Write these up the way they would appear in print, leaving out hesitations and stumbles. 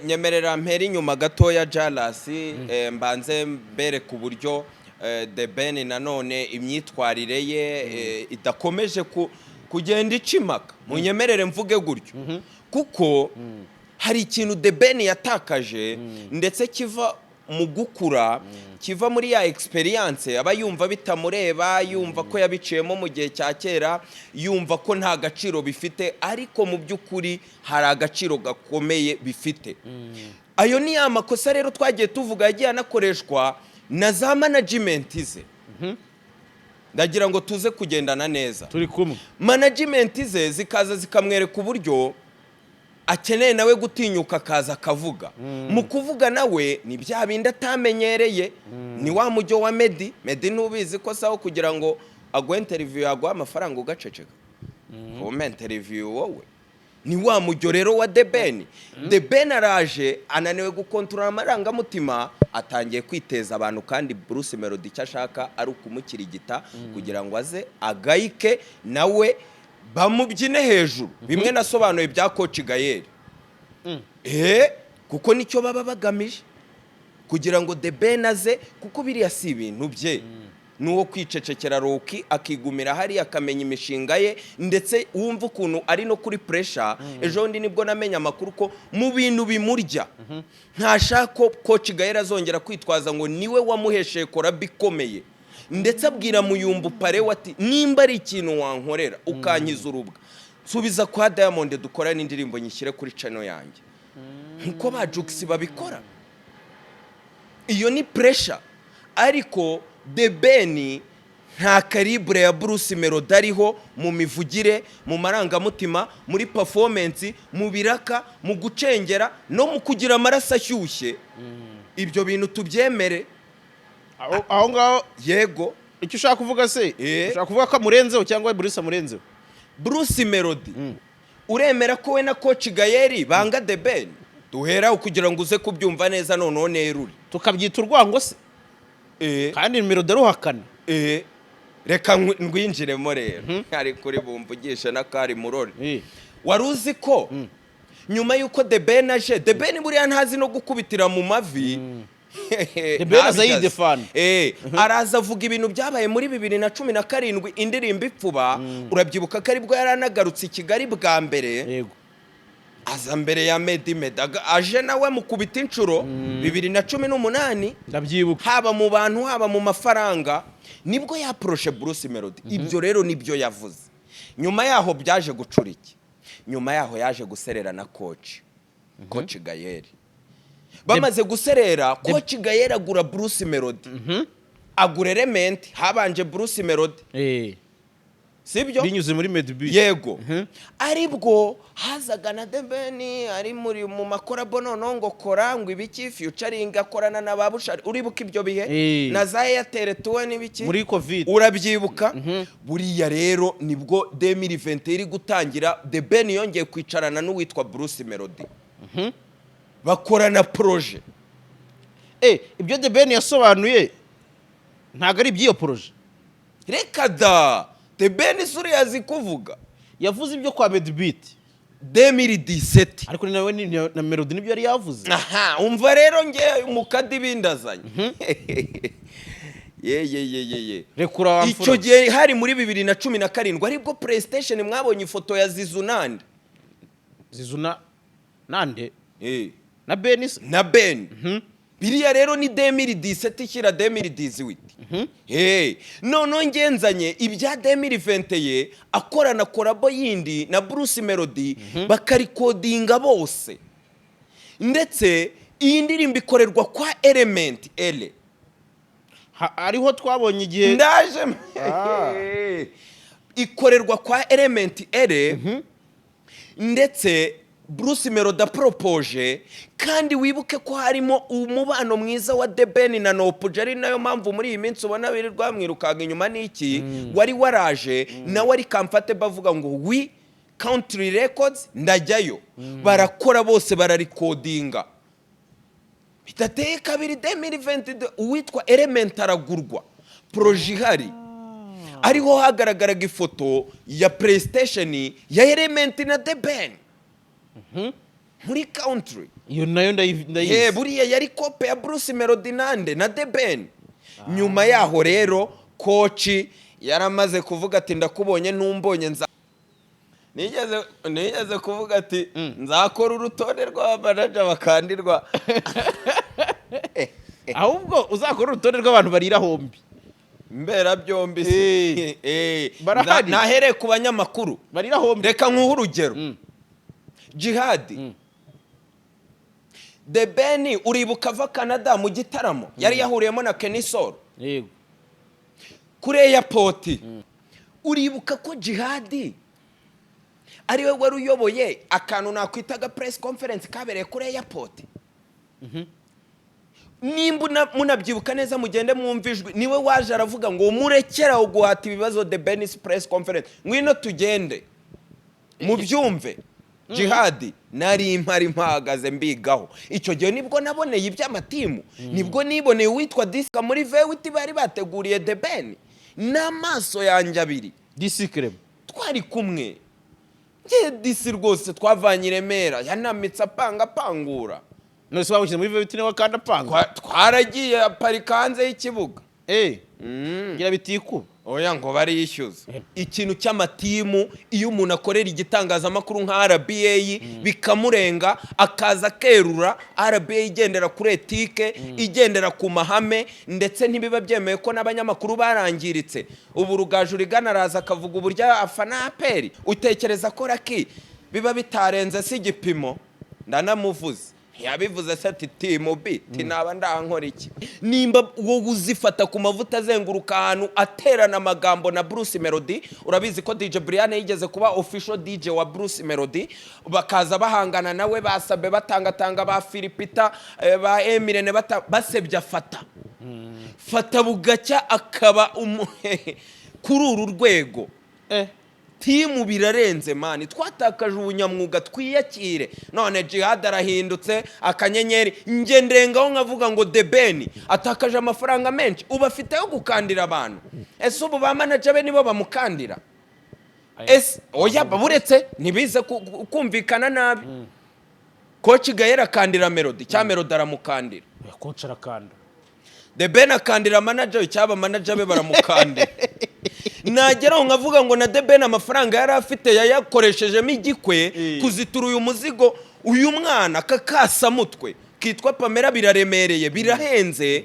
nyemerera mpera inyuma gatoya JALAS mbanze mbere ku buryo The Ben nanone imyitwarire ye idakomeje kugenda icimaka munyemerere mvuge gutyo kuko hari ikintu The Ben yatakaje ndetse kiva mu gukura kiva muri ya experience aba yumva bitamureba yumva ko yabiciyemo mu gihe cya kera yumva ko nta gaciro bifite ariko mu by'ukuri hari agaciro gakomeye bifite ayo ni amakosa rero twagiye tuvuga yagiye anakoreshwa na za management ze ndagira ngo tuze kugendana neza turi kumwe management ze zikaza zikamwereka uburyo akeneye nawe gutinyuka kaza akavuga mu kuvuga nawe ni bya bindi atamenyereye ni wa mujyo wa Medi nubizi ko saho kugira ngo agwe interview yagwa amafaranga ugaceceka ko interview wowe ni wa mujyo rero wa The Ben araje ananiwe gukontrola amaranga mutima atangiye kwiteza abantu kandi Bruce Melody cyashaka ari ukumukirigita kugira ngo aze agayike nawe bamubyine hejuru bimwe nasobanuye bya Coach GAEL kuko nicyo baba bagamije kugira ngo The Ben aze kuko biriya si ibintu bye nuwo kwicecekera roki akigumira hari akamenya imishinga ye ndetse wumva ukuntu ari no kuri pressure ejo ndi nibwo namenya amakuru ko mu bintu bimurya ntashaka Coach GAEL azongera kwitwaza ngo niwe wamuhesheye kora bikomeye ndetse abwira muyumbu pare wati nimba ari ikintu wankorera ukankiza urubwa subiza kwa Diamond dukora n'indirimbo nyishyire kuri channel yanjye nkuko ba Jux babikora iyo ni pressure ariko The Ben nta calibre ya Bruce Melody ariho mu mivugire mu marangamutima muri performance mu biraka mu gucengera no mu kugira amaraso ashyushye ibyo bintu tubyemere aho ngaho yego icyo ushaka kuvuga se ushaka kuvuga ko amurenzeho cyangwa Bruce amurenzeho Bruce Melody uremera ko we na Coach GAEL banga The Ben duhera kugira ngo uze kubyumva neza noneho neruri tukabyita urwango se kandi Melody aruhakana reka ngwinjiremo rero ari kuri bumvugisha na kari murori waruzi ko nyuma yuko The Ben aje The Ben buriya ntazi no gukubitira mu mavi The Ben azayidefana araza avuga ibintu byabaye muri 2017 indirimbo ipfuba urabyibuka ko aribwo yaranagarutse i Kigali bwa mbere yego aza mbere ya Medi aje nawe mukubita inshuro 2018 ndabyibuka haba mu bantu haba mu mafaranga nibwo yaproshe Bruce Melody ibyo rero nibyo yavuze nyuma yaho byaje gucura iki nyuma yaho yaje guserera na Coach GAEL bamaze guserera Coach GAEL agura Bruce Melody agura Element habanje Bruce Melody sibyo binyuze muri Medi yego aribwo hazaga na The Ben ari muri mu makorabo nonongo kora ngo ibiki featuring akorana na babushari uribuka ibyo bihe na za Airtel tuwe nibiki muri Covid urabyibuka buriya rero nibwo 2020 iri gutangira The Ben yongeye kwicarana n'uwitwa Bruce Melody bakorana projet ibyo The Ben yasobanuye ntago ari byiyo projet reka da The Ben suri yazi kuvuga yavuze ibyo kwa Medi 2017 ariko nawe na Melody nibyo yari yavuze umva rero nge umukadi bindazanye ye rekura wamfura icyo gihe hari muri 2017 aribwo PlayStation mwabonye ifoto ya Zizunande nande na Ben na Ben biriya rero ni 2017 ishyira 2018 none ngenzanye ibya 2020 ye akorana korabo yindi na Bruce Melody bakarikodinga bose ndetse iyi ndirimbo ikorerwa kwa Element ariho twabonye igihe ndaje ikorerwa kwa Element ndetse Bruce Melody propoje kandi wibuke ko harimo umubano mwiza wa The Ben na Nopuja ari nayo mpamvu muri iyi minsi ubona birirwa mwirukaga inyuma n'iki wari waraje nawe ari comfortable bavuga ngo we Country Records ndajyayo barakora bose bararikodinga bitateye kabiri 2020 uwitwa Element aragurwa proje ihari ariho hagaragaraga ifoto ya PlayStation ya Element na The Ben muri country. iyo nayo ndayizi buriya yari kope ya Bruce Melody nande na The Ben. Nyuma yaho rero koci yaramaze kuvuga ati ndakubonye ntumbonye nigeze kuvuga ati nzakora urutonde rw'abamanager bakandirwa. ahubwo uzakora urutonde rw'abantu barira hombi mbera byombi barahari nahereye ku banyamakuru barira hombi. reka nkuhe urugero Jihad The Ben uribuka ava Canada mu gitaramo yari yahuriyemo na Kenisoro yego kuri airport. Uribuka ko Jihad ariwe wari uyoboye akantu nakwitaga press conference kabereye kuri airport. Nimba munabyibuka neza mugende mwumvijwe niwe waje aravuga ngo murekera uguhata ibibazo The Ben's press conference ngwino tugende mu byumve. Jihad nari impari mpagaze mbigaho icyo gihe nibwo naboneye iby'amatimu nibwo niboneye witwa Diska muri Vewiti bari bateguriye The Ben n'amaso yanjye abiri Disikre twari kumwe nge Disi rwose twavanye Remera yanamitse apangura nose wabushize muri Vewiti newa kandi apanga twaragiye aparika hanze y'ikibuga ngira bitiku oya ngo bariyishyuza ikintu cy'amatimu iyo umuntu akorera igitangazamakuru nka RBA bikamurenga akaza kerura RBA igendera kuri etike igendera ku mahame ndetse ntibiba byemeye ko n'abanyamakuru barangiritse ubu Rugaju rigana araza akavuga uburyo afana aperi utekereza ko raki biba bitarenze si igipimo ndanamuvuze yabivuze se ati timu B tinaba ndankora iki nimba wowe uzifata ku mavuta azenguruka ahantu aterana amagambo na Bruce Melody. Urabizi ko DJ Brianne yigeze kuba official DJ wa Bruce Melody bakaza bahangana nawe basabe batangatanga ba Philipita ba Emirene basebya fata bugacya akaba kuri uru rwego timu birarenze mani twatakaje ubunyamwuga twiyakire none Jihad arahindutse akanyenyeri nge ndengaho nkavuga ngo The Ben atakaje amafaranga menshi ubafite yo gukandira abantu ese ubu ba manager be nibo bamukandira ese oya baburetse nibize kumvikana nabi coach GAEL akandira Melody cya Melody aramukandira coach arakanda The Ben akandira manager cyaba manager be baramukandira nageraho nkavuga ngo na The Ben amafaranga yari afite yayakoreshejemo igikwe kuzitura uyu muzigo uyu mwana kakasa mutwe kitwa Pamela biraremereye birahenze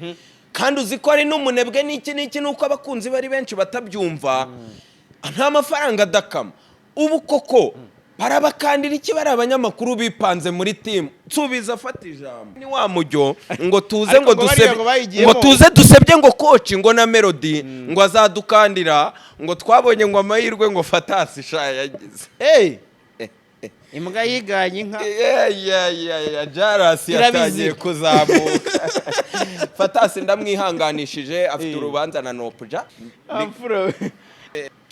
kandi uziko ari n'umunebwe n'iki nuko abakunzi bari benshi batabyumva nta mafaranga adakama ubu koko barabakandira iki bari abanyamakuru bipanze muri team tsubiza fata ijambo ni wa mujyo ngo tuze ngo dusebye ngo coach ngo na Melody ngo azadukandira ngo twabonye ngo amahirwe ngo Fatasi sha yagize imbwa yiganye inka JALAS yatangiye kuzamuka Fatasi ndamwihanganishije afite urubanza na Nopuja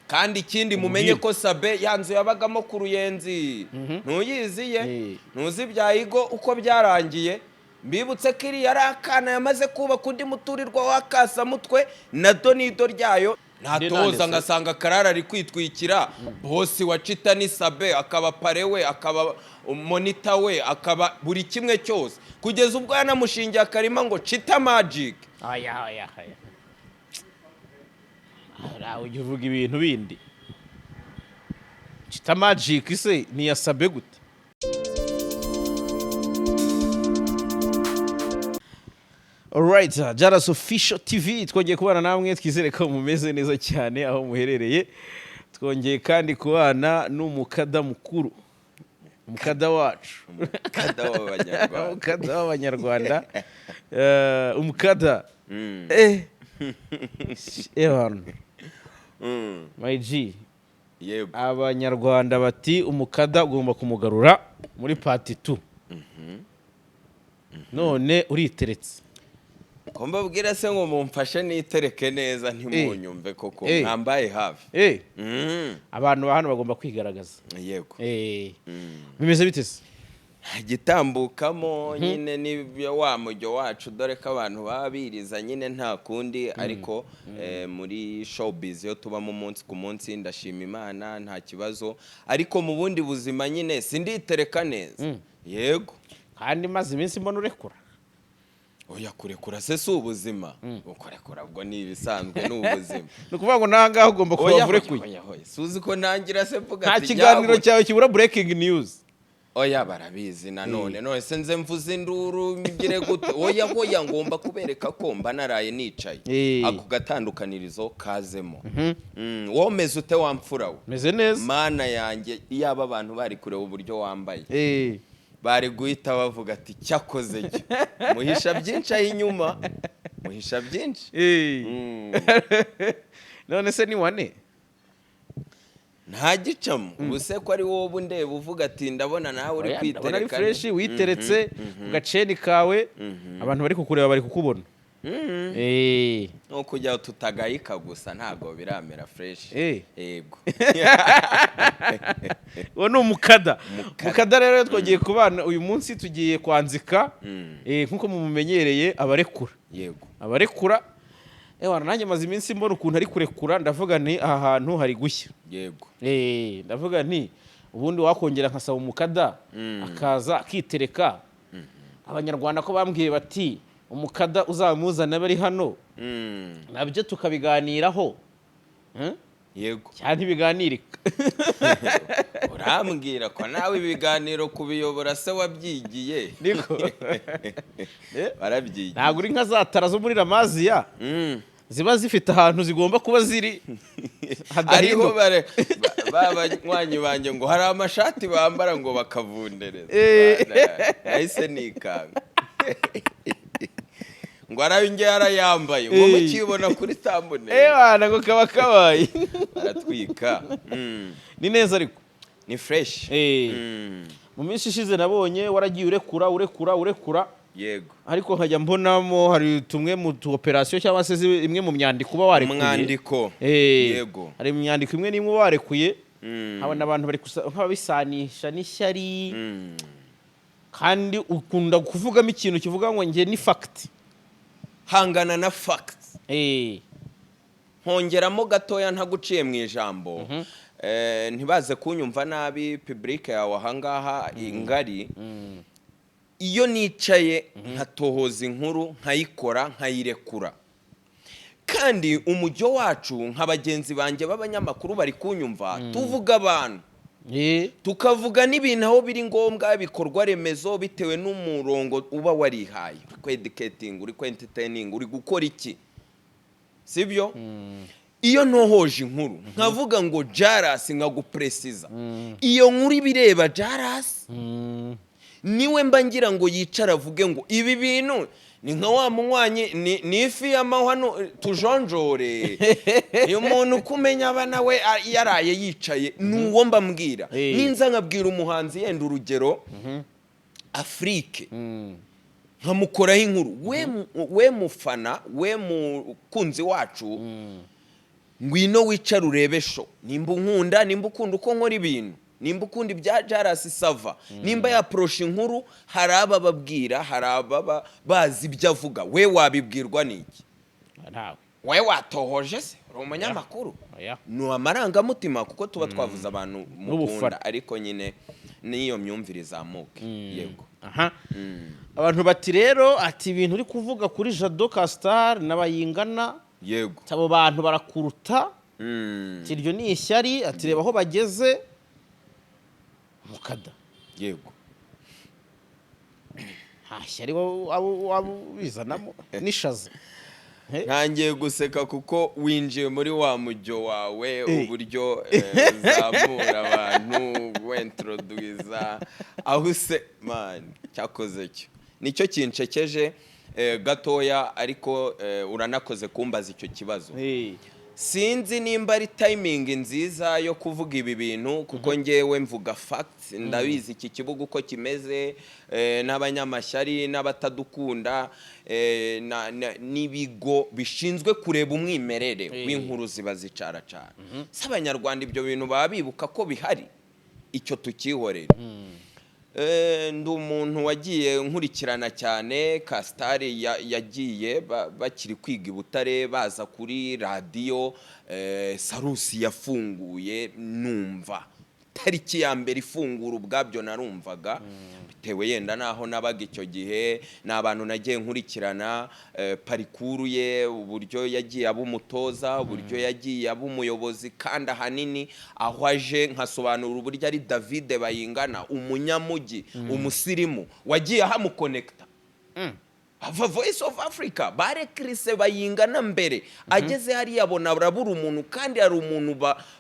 kandi ikindi mumenye ko Sabe yanzu yabagamo ku Ruyenzi ntuyiziye ntuzi byayigo uko byarangiye mbibutse kiri yari akana yamaze kubaka undi muturirwa wakasa mutwe na donido ryayo ntatoza ngasanga Karara ari kwitwikira bosi wa CHITA ni Sabe akaba parewe akaba monitor we akaba buri kimwe cyose kugeza ubwo yanamushingiye akarima ngo CHITA magic aya ujya uvuga ibintu bindi CHITA magic se ni ya Sabe gute Alright, JALAS Official TV twongeye kubana namwe twizere ko mumeze neza cyane aho muherereye twongeye kandi kubana n'umukada mukuru umukada wacu umukada w'abanyarwanda umukada my G abanyarwanda bati umukada ugomba kumugarura muri part 2 none uriteretse Komba bwira se ngo mumfashe nitereke neza ntimunyumve koko mwambaye hafi abantu bahano bagomba kwigaragaza yego bimeze bite se gitambukamo nyine ni wa mujyo wacu dore ko abantu babiriza nyine nta kundi ariko muri showbiz yo tuba mu munsi ku munsi ndashima Imana nta kibazo ariko mu bundi buzima nyine sinditereka neza yego kandi maze iminsi mbona urekura. oya kurekura se si ubuzima ukurekura ubwo ni ibisanzwe n'ubuzima Ni ukuvuga ngo nahangaho ugomba kuba urekuye. suzi ko nangira se mvuga Nta ati kiganiro cyawe kibura breaking news. oya barabizi nanone none se nze mvuze induru migire gute oya ngomba kubereka ko mba naraye nicaye ako gatandukanirizo kazemo womeze ute wamfura we Meze neza mana yanjye iyaba abantu bari kureba uburyo wambaye bari guhita bavuga ati cyakoze cyo muhisha byinshi aho inyuma muhisha byinshi none se ni wane nta gicamo ubuse ko ari wowe undeba uvuga ati ndabona nawe uri kwitereka ndabona ari fresh witeretse ku gaceni kawe abantu bari kukureba bari kukubona no kujya tutagayika gusa ntago biramera fresh yego uwo ni umukada rero twagiye kubana uyu munsi tugiye kwanzika nkuko mumumenyereye abarekura yego abarekura nanjye maze iminsi mbona ukuntu ari kurekura ndavuga nti aha hantu hari gushya yego ndavuga nti ubundi wakongera nkasaba umukada akaza akitereka abanyarwanda ko bambwiye bati umukada uzamuzana bari hano nabyo tukabiganiraho yego cyane ibiganirika urambwira ko nawe ibiganiro kubiyobora se wabyigiye niko barabyigiye ntabwo uri nka za tara zo muri ramaziya ziba zifite ahantu zigomba kuba ziri hariho babanywanyi banjye ngo hari amashati bambara ngo bakavundereza nahise nikanga ngo arabe yarayambaye ngo mukibona kuri tambune bana ngo kaba kabaye aratwika ni neza ariko ni fresh mu minsi ishize nabonye waragiye urekura yego ariko nkajya mbonamo hari tumwe mu operation cyangwa se imwe mu myandiko uba warekuye umwandiko yego hari imyandiko imwe n'imwe warekuye abana abantu bari nk'ababisanisha n'ishyari kandi ukunda kuvugamo ikintu kivuga ngo nge ni fact hangana na facts nkongeramo gatoya ntaguciye mu ijambo ntibaze kunyumva nabi public yawe ahangaha ingari iyo nicaye nkatohoza inkuru nkayikora nkayirekura kandi umujyo wacu nk'abagenzi banjye b'abanyamakuru bari kunyumva tuvuga abantu tukavuga n'ibintu aho biri ngombwa bikorwa remezo bitewe n'umurongo uba warihaye uri kwedicating uri entertaining uri gukora iki sibyo iyo ntohoje inkuru nkavuga ngo JALAS nkagupresiza iyo nkuru ibireba JALAS niwe mba ngira ngo yicara avuge ngo ibi bintu ni nka wa munywanyi ni ifi y'amahwano tujonjore iyo muntu kumenya abana we yaraye yicaye nuwo mba mbwira ninza nkabwira umuhanzi yenda urugero Afrique nkamukoraho inkuru we mufana we mukunzi wacu ngwino wicara urebe show nimba unkunda nimba ukunda uko nkora ibintu nimba ukunda ibya JALAS sava nimba yaprosha inkuru hari abababwira hari ababa bazi ibyo avuga we wabibwirwa n'iki we watohoje se uri umunyamakuru ni amarangamutima kuko tuba twavuze abantu mukunda ariko nyine niyo myumvire izamuke yego abantu bati rero ati ibintu uri kuvuga kuri Jado Castar n'abayingana yego abo bantu barakuruta iryo ni ishyari ati reba aho bageze mukada yego hashyari wabizanamo nishaza ntangiye guseka kuko winjiye muri wa mujyo wawe uburyo uzamura abantu wentroduiza aho se man cyakoze cyo nicyo kincekeje gatoya ariko uranakoze kumbaza icyo kibazo sinzi nimba ari timing nziza yo kuvuga ibi bintu kuko ngewe mvuga facts ndabizi iki kibuga uko kimeze n'abanyamashyari n'abatadukunda n'ibigo bishinzwe kureba umwimerere w'inkuru ziba zicaracara s'abanyarwanda ibyo bintu baba bibuka ko bihari icyo tukihorera ndi umuntu wagiye nkurikirana cyane Castar yagiye bakiri kwiga i Butare baza kuri radio Sarusi yafunguye numva tariki ya mbere ifungura ubwabyo narumvaga bitewe yenda naho nabaga icyo gihe n'abantu nagiye nkurikirana parikuru ye uburyo yagiye abumutoza uburyo yagiye abumuyobozi kandi ahanini aho aje nkasobanura uburyo ari David Bayingana umunyamugi umusirimu wagiye ahamukonekta Voice of Africa bare Chris Bayingana mbere ageze hari yabona burabura umuntu kandi hari umuntu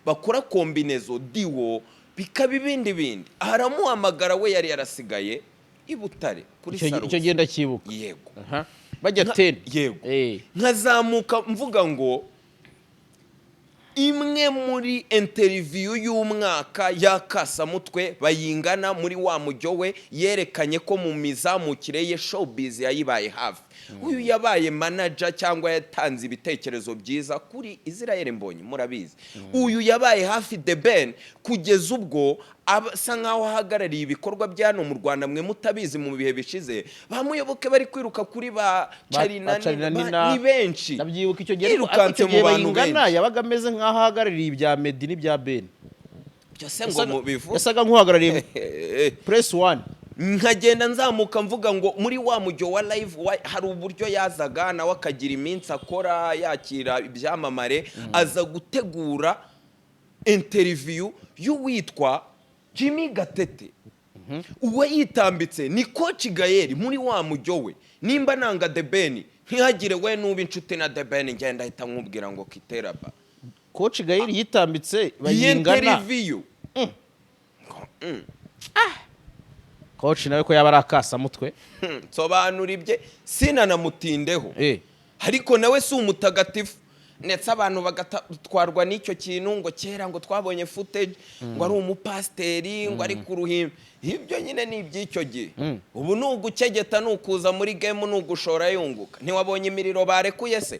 bakora kombinezo diwo bikaba ibindi aramuhamagara we yari yarasigaye ibutare kuri Sarusi icyo genda kibuka yego bajya 10 yego nkazamuka mvuga ngo imwe muri interview y'umwaka yakasa mutwe Bayingana muri wa mujyo we yerekanye ko mu mizamukire ye showbiz yayibaye hafi uyu yabaye manager cyangwa yatanze ibitekerezo byiza kuri Israel Mbonyi murabizi uyu yabaye hafi The Ben kugeza ubwo asa nkaho ahagarariye ibikorwa byano mu Rwanda mwe mutabizi mu bihe bishize bamuyoboke bari kwiruka kuri ba Charina ni benshi nabyibuka icyo gihe Bayingana yabaga ameze nkaho ahagarariye ibya Medi n'ibya Ben byose ngo mubivu yasaga nk'uhagarariye Press 1 nkagenda nzamuka mvuga ngo muri wa mujyo wa live hari uburyo yazaga nawe akagira iminsi akora yakira ibyamamare aza gutegura interview y'uwitwa Jimmy Gatete uwe yitambitse ni Coach Gael muri wa mujyo we nimba nanga The Ben ntihagire we nuba inshuti na The Ben ngenda ahita nkubwira ngo kiteraba Coach Gael yitambitse Bayingana interview Coach nawe ko yaba arakasa mutwe sobanura ibye sinanamutindeho ariko nawe si umutagatifu ndetse abantu bagatwarwa n'icyo kintu ngo kera ngo twabonye footage ngo ari umupasteri ngo ari ku ruhimbi ibyo nyine ni iby'icyo gihe ubu nugucegeta nukuza muri game nugushora yunguka ntiwabonye imiriro barekuye se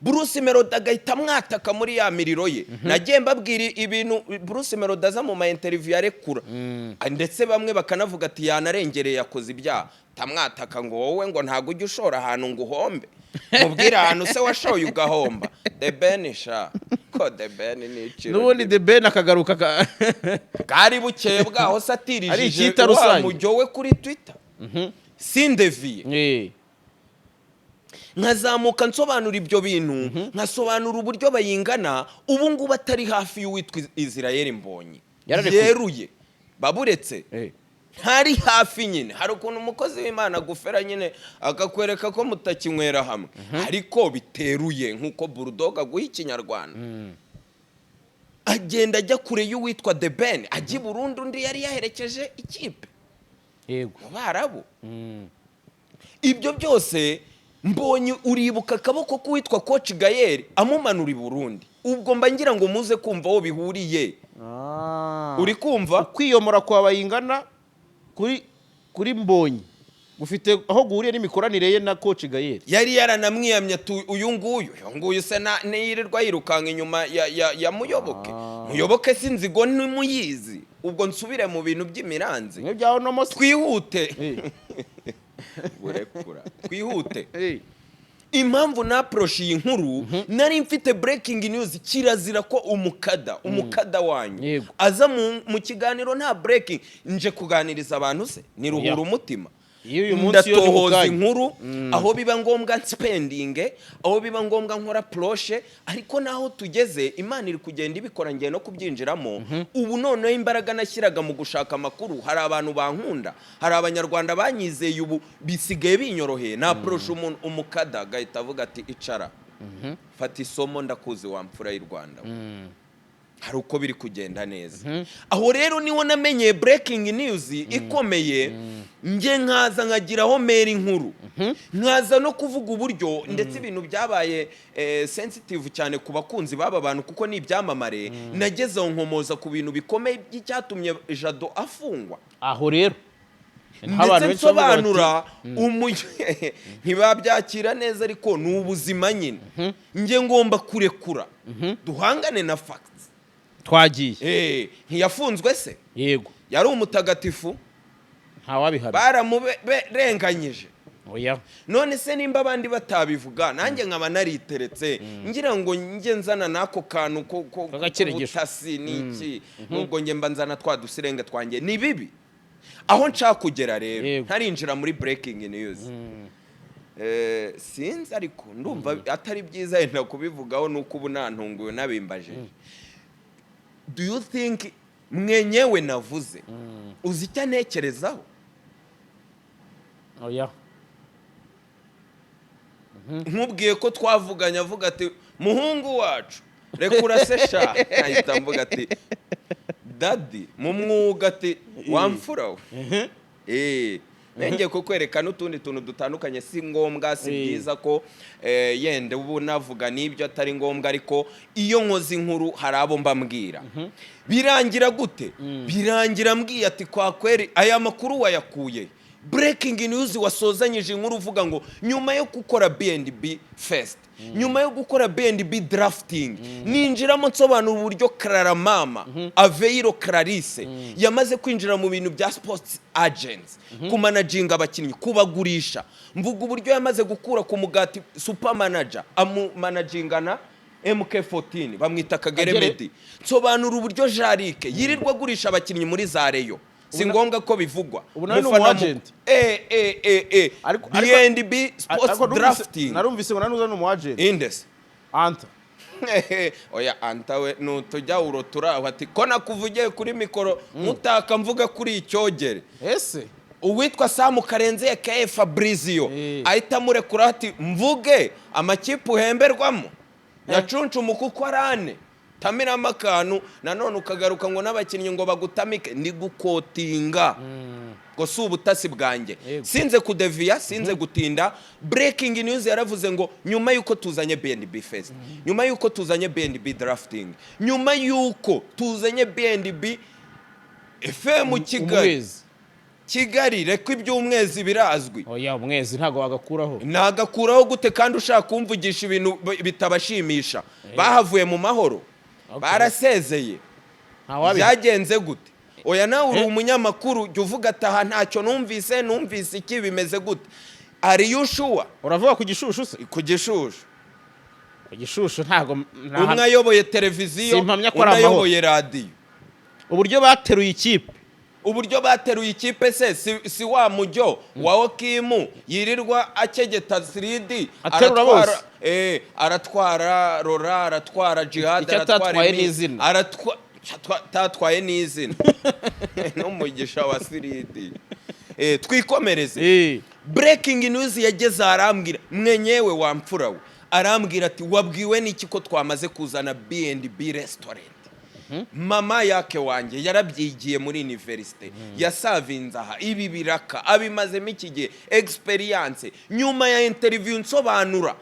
Bruce Melody agahita mwataka muri ya miriro ye nagiye mbabwira ibintu Bruce Melody aza mu ma interview yarekura ndetse bamwe bakanavuga ati yanarengereye yakoze ibyaha tamwataka ngo wowe ngo ntago ujye ushora ahantu ngo uhombe mubwira ahantu se washoye ugahomba The Ben sha ko The Ben ni iciro nubundi The Ben akagaruka kari bukeye bwaho satirije wa mujyo we kuri Twitter sindeviye nkazamuka nsobanura ibyo bintu nkasobanura uburyo Bayingana ubu ngubu atari hafi y'uwitwa Israel Mbonyi yeruye baburetse hari hafi nyine hari ukuntu umukozi w'Imana gufera nyine akakwereka ko mutakinywera hamwe ariko biteruye nkuko Bulldog aguha ikinyarwanda agenda ajya kure y'uwitwa The Ben aji Burundi undi yari yaherekeje ikipe yego barabo ibyo byose Mbonyi uribuka akaboko k'uwitwa Coach Gael amumanura i Burundi ubwo mba ngira ngo muze kumva aho bihuriye uri kumva kwiyomora kwa Bayingana kuri Mbonyi ufite aho guhuriye n'imikoranire ye na Coach Gael yari yaranamwiyamye uyu nguyu se niyirirwa yirukanka inyuma ya muyoboke muyoboke sinzigo numuyizi ubwo nsubire mu bintu by'imiranzi n'ibyaho no mose twihute burekura twihute impamvu na approach y'inkuru nari mfite breaking news kirazira ko umukada wanyu aza mu kiganiro nta breaking nje kuganiriza abantu se ni ruhura umutima ndatohoza inkuru aho biba ngombwa spending aho biba ngombwa nkora proche ariko naho tugeze Imana iri kugenda ibikora ngiye no kubyinjiramo ubu noneho imbaraga nashyiraga mu gushaka amakuru hari abantu bankunda hari abanyarwanda banyizeye ubu bisigaye binyoroheye na proche umukada gahita avuga ati icara fata isomo ndakuzi wamfura y'u Rwanda hari uko biri kugenda neza aho rero niho namenye breaking news ikomeye nge nkaza nkagiraho meri inkuru nkaza no kuvuga uburyo ndetse ibintu byabaye sensitive cyane ku bakunzi baba bantu kuko ni ibyamamare nageze aho nkomoza ku bintu bikomeye by'icyatumye Jado afungwa aho rero ndetse nsobanura ntibabyakira neza ariko ni ubuzima nyine nge ngomba kurekura duhangane na facts twagiye ntiyafunzwe se yego yari umutagatifu nta wabihamya baramurenganyije oya none se nimba abandi batabivuga nanjye nkaba nariteretse ngira ngo njye nzana nako kantu ko butasi niki nubwo njye mba nzana twa dusirenge twanjye ni bibi aho nshaka kugera rero ntarinjira muri breaking news sinzi ariko ndumva atari byiza yenda kubivugaho nuko ubu nantunguye nabimbaje do you think mwenyewe navuze uzi icyo ntekerezaho oya nkubwiye ko twavuganye avuga ati muhungu wacu reka urasesha ahita mvuga ati daddy mu mwuga ati wamfura we nenge ko kwerekana utundi tuntu dutandukanye si ngombwa si byiza ko yende ubu navuga nibyo atari ngombwa ariko iyo nkozi inkuru hari abo mbambwira birangira gute birangira mbwiye ati kwa kweri aya makuru wayakuye breaking news wasozanyije inkuru uvuga ngo nyuma yo gukora BNB Fest nyuma yo gukora BNB drafting ninjiramo nsobanura uburyo Clara Mama Aveiro Clarisse yamaze kwinjira mu bintu bya sports agents kumanaginga abakinnyi kubagurisha mvuga uburyo yamaze gukura ku mugati super manager amumanagingana MK14 bamwita Kagere Medi nsobanura uburyo Jarike yirirwa gurisha abakinnyi muri za Reyo si ngombwa ko bivugwa umufana BNB sports drafting narumvise ngo nanuza no agent indes anta oya anta we nutujya urotura ati ko nakuvugiye kuri mikoro mutaka mvuga kuri icyogere ese uwitwa Samu Karenze yakaye Fabrizio ahita murekura ati mvuge amakipe uhemberwamo yacuncu mukuko arane tamira makanu nanone ukagaruka ngo n'abakinnyi ngo bagutamike ndi gukotinga ngo si ubutasi bwanjye sinze kudevia sinze gutinda breaking news yaravuze ngo nyuma yuko tuzanye BNB Fest nyuma yuko tuzanye BNB drafting nyuma yuko tuzanye BNB FM Kigali reko iby'umwezi birazwi oya umwezi ntago wagakuraho nagakuraho gute kandi ushaka kumvugisha ibintu bitabashimisha bahavuye mu mahoro barasezeye byagenze gute oya nawe uri umunyamakuru jya uvuga ataha ntacyo numvise iki bimeze gute ari yushuwa uravuga ku gishushu se ku gishushu ntago umwe ayoboye televiziyo umwe ayoboye radiyo uburyo bateruye ikipe se si wa mujyo wa Okimu yirirwa akegeta 3D aratwara Rora aratwara Jihad aratwaye n'izina n'umugisha wa 3D twikomereze breaking news yageze arambwira mwenyewe wamfura we arambwira ati wabwiwe n'iki ko twamaze kuzana BNB restaurant mama yake wanjye yarabyigiye muri university yasavinze aha ibi biraka abimazemo iki gihe experience nyuma ya interview nsobanura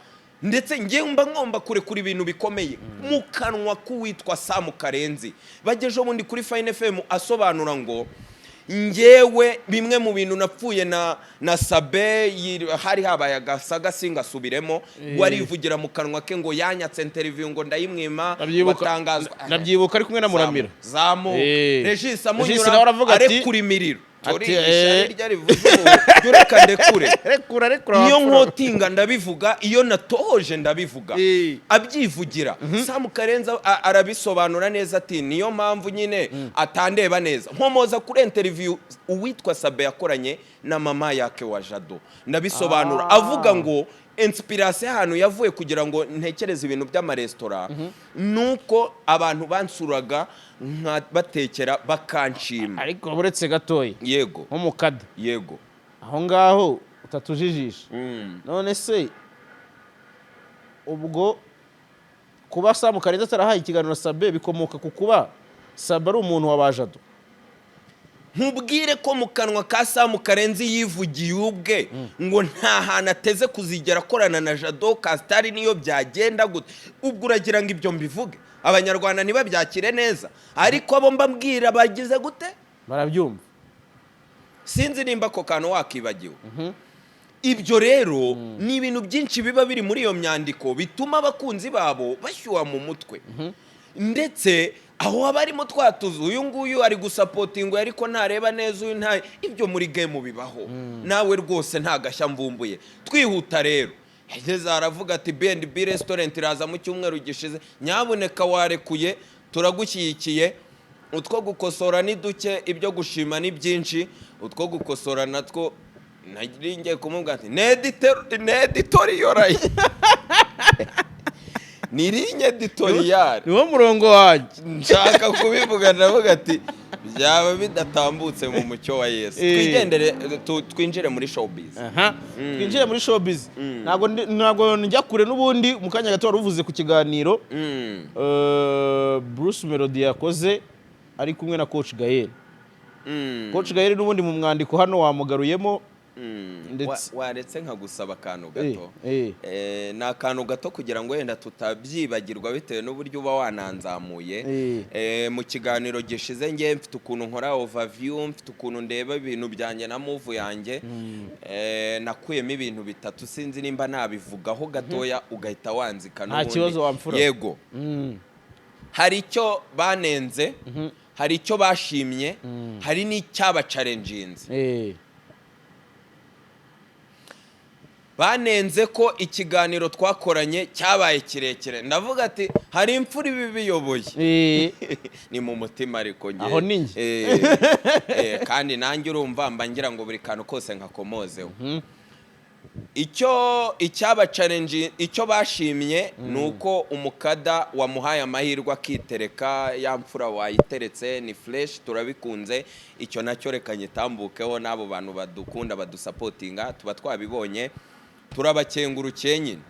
ndetse ngiye mba ngomba kurekura ibintu bikomeye mu kanwa kuwitwa Samu Karenzi bagejo bundi kuri Fine FM asobanura ngo ngewe bimwe mu bintu napfuye na Sabe hari habaye agasaga singasubiremo warivugira mu kanwa ke ngo yanyatse interview ngo ndayimwima batangazwa nabyibuka ari kumwe na Muramira zamu Regis amunyura arekura imiriro iyo nkotinga ndabivuga iyo natohoje ndabivuga abyivugira Samu Karenza arabisobanura neza ati niyo mpamvu nyine atandeba neza nkomoza kuri interview uwitwa Sabe yakoranye na mama yake wa Jado ndabisobanura avuga ngo inspiration hano yavuye kugira ngo ntekereze ibintu by'amaresitora nuko abantu bansuraga batekera bakanshima ariko buretse gatoyi yego umukada yego aho ngaho utatujijisha none se ubwo kuba Samu Karenzi atarahaye ikiganiro Sabe bikomoka ku kuba Sabe ari umuntu wabajado nkubwire ko mu kanwa ka Samu Karenzi yivugiye ubwe ngo nta hantu ateze kuzigera akorana na Jado Kastari niyo byagenda gute ubwo uragira ngo ibyo mbivuge abanyarwanda niba byakire neza ariko abo mbabwira bagize gute barabyumva sinzi nimba ko kantu wakibagiwe ibyo rero ni ibintu byinshi biba biri muri iyo myandiko bituma abakunzi babo bashyuha mu mutwe ndetse aho abarimo twatuzu uyu nguyu ari gusapotinga ariko ntareba neza uyu nta ibyo muri game bibaho nawe rwose nta gashya mvumbuye twihuta rero yageze aravuga ati B&B restaurant iraza mu cyumweru gishize nyaboneka warekuye turagushyigikiye utwo gukosora ni duke ibyo gushima ni byinshi utwo gukosora natwo nagiye kumubwira ati ne editorial ni ligne editorial niwo murongo waje nshaka kubivuga navuga ati byaba bidatambutse mu mucyo wa Yesu twigendere twinjire muri showbiz twinjire muri showbiz ntago njya kure n'ubundi mu kanya gato waruvuze ku kiganiro Bruce Melody yakoze ari kumwe na coach GAEL coach GAEL n'ubundi mu mwandiko hano wamugaruyemo waretse nka gusaba akantu gato na akantu gato kugira ngo wenda tutabyibagirwa bitewe n'uburyo uba wananzamuye mu kiganiro gishize ngiye mfite ukuntu nkora overview mfite ukuntu ndeba ibintu byanjye na move yanjye nakuyemo ibintu bitatu sinzi nimba nabivugaho gatoya ugahita wanzika nta kibazo wamfura yego hari icyo banenze hari icyo bashimye hari n'icyaba challenges banenze ko ikiganiro twakoranye cyabaye kirekire ndavuga ati hari imfura ibi biyoboye ni mu mutima ariko ngiye aho ninjye kandi nanjye urumva mbangira ngo buri kantu kose nkakomozeho icyaba challenge icyo bashimye nuko umukada wamuhaye amahirwe akitereka ya mfura wayiteretse ni fresh turabikunze icyo nacyo rekanye tambukeho nabo bantu badukunda badusapotinga tuba twabibonye turabakengurukiye nyine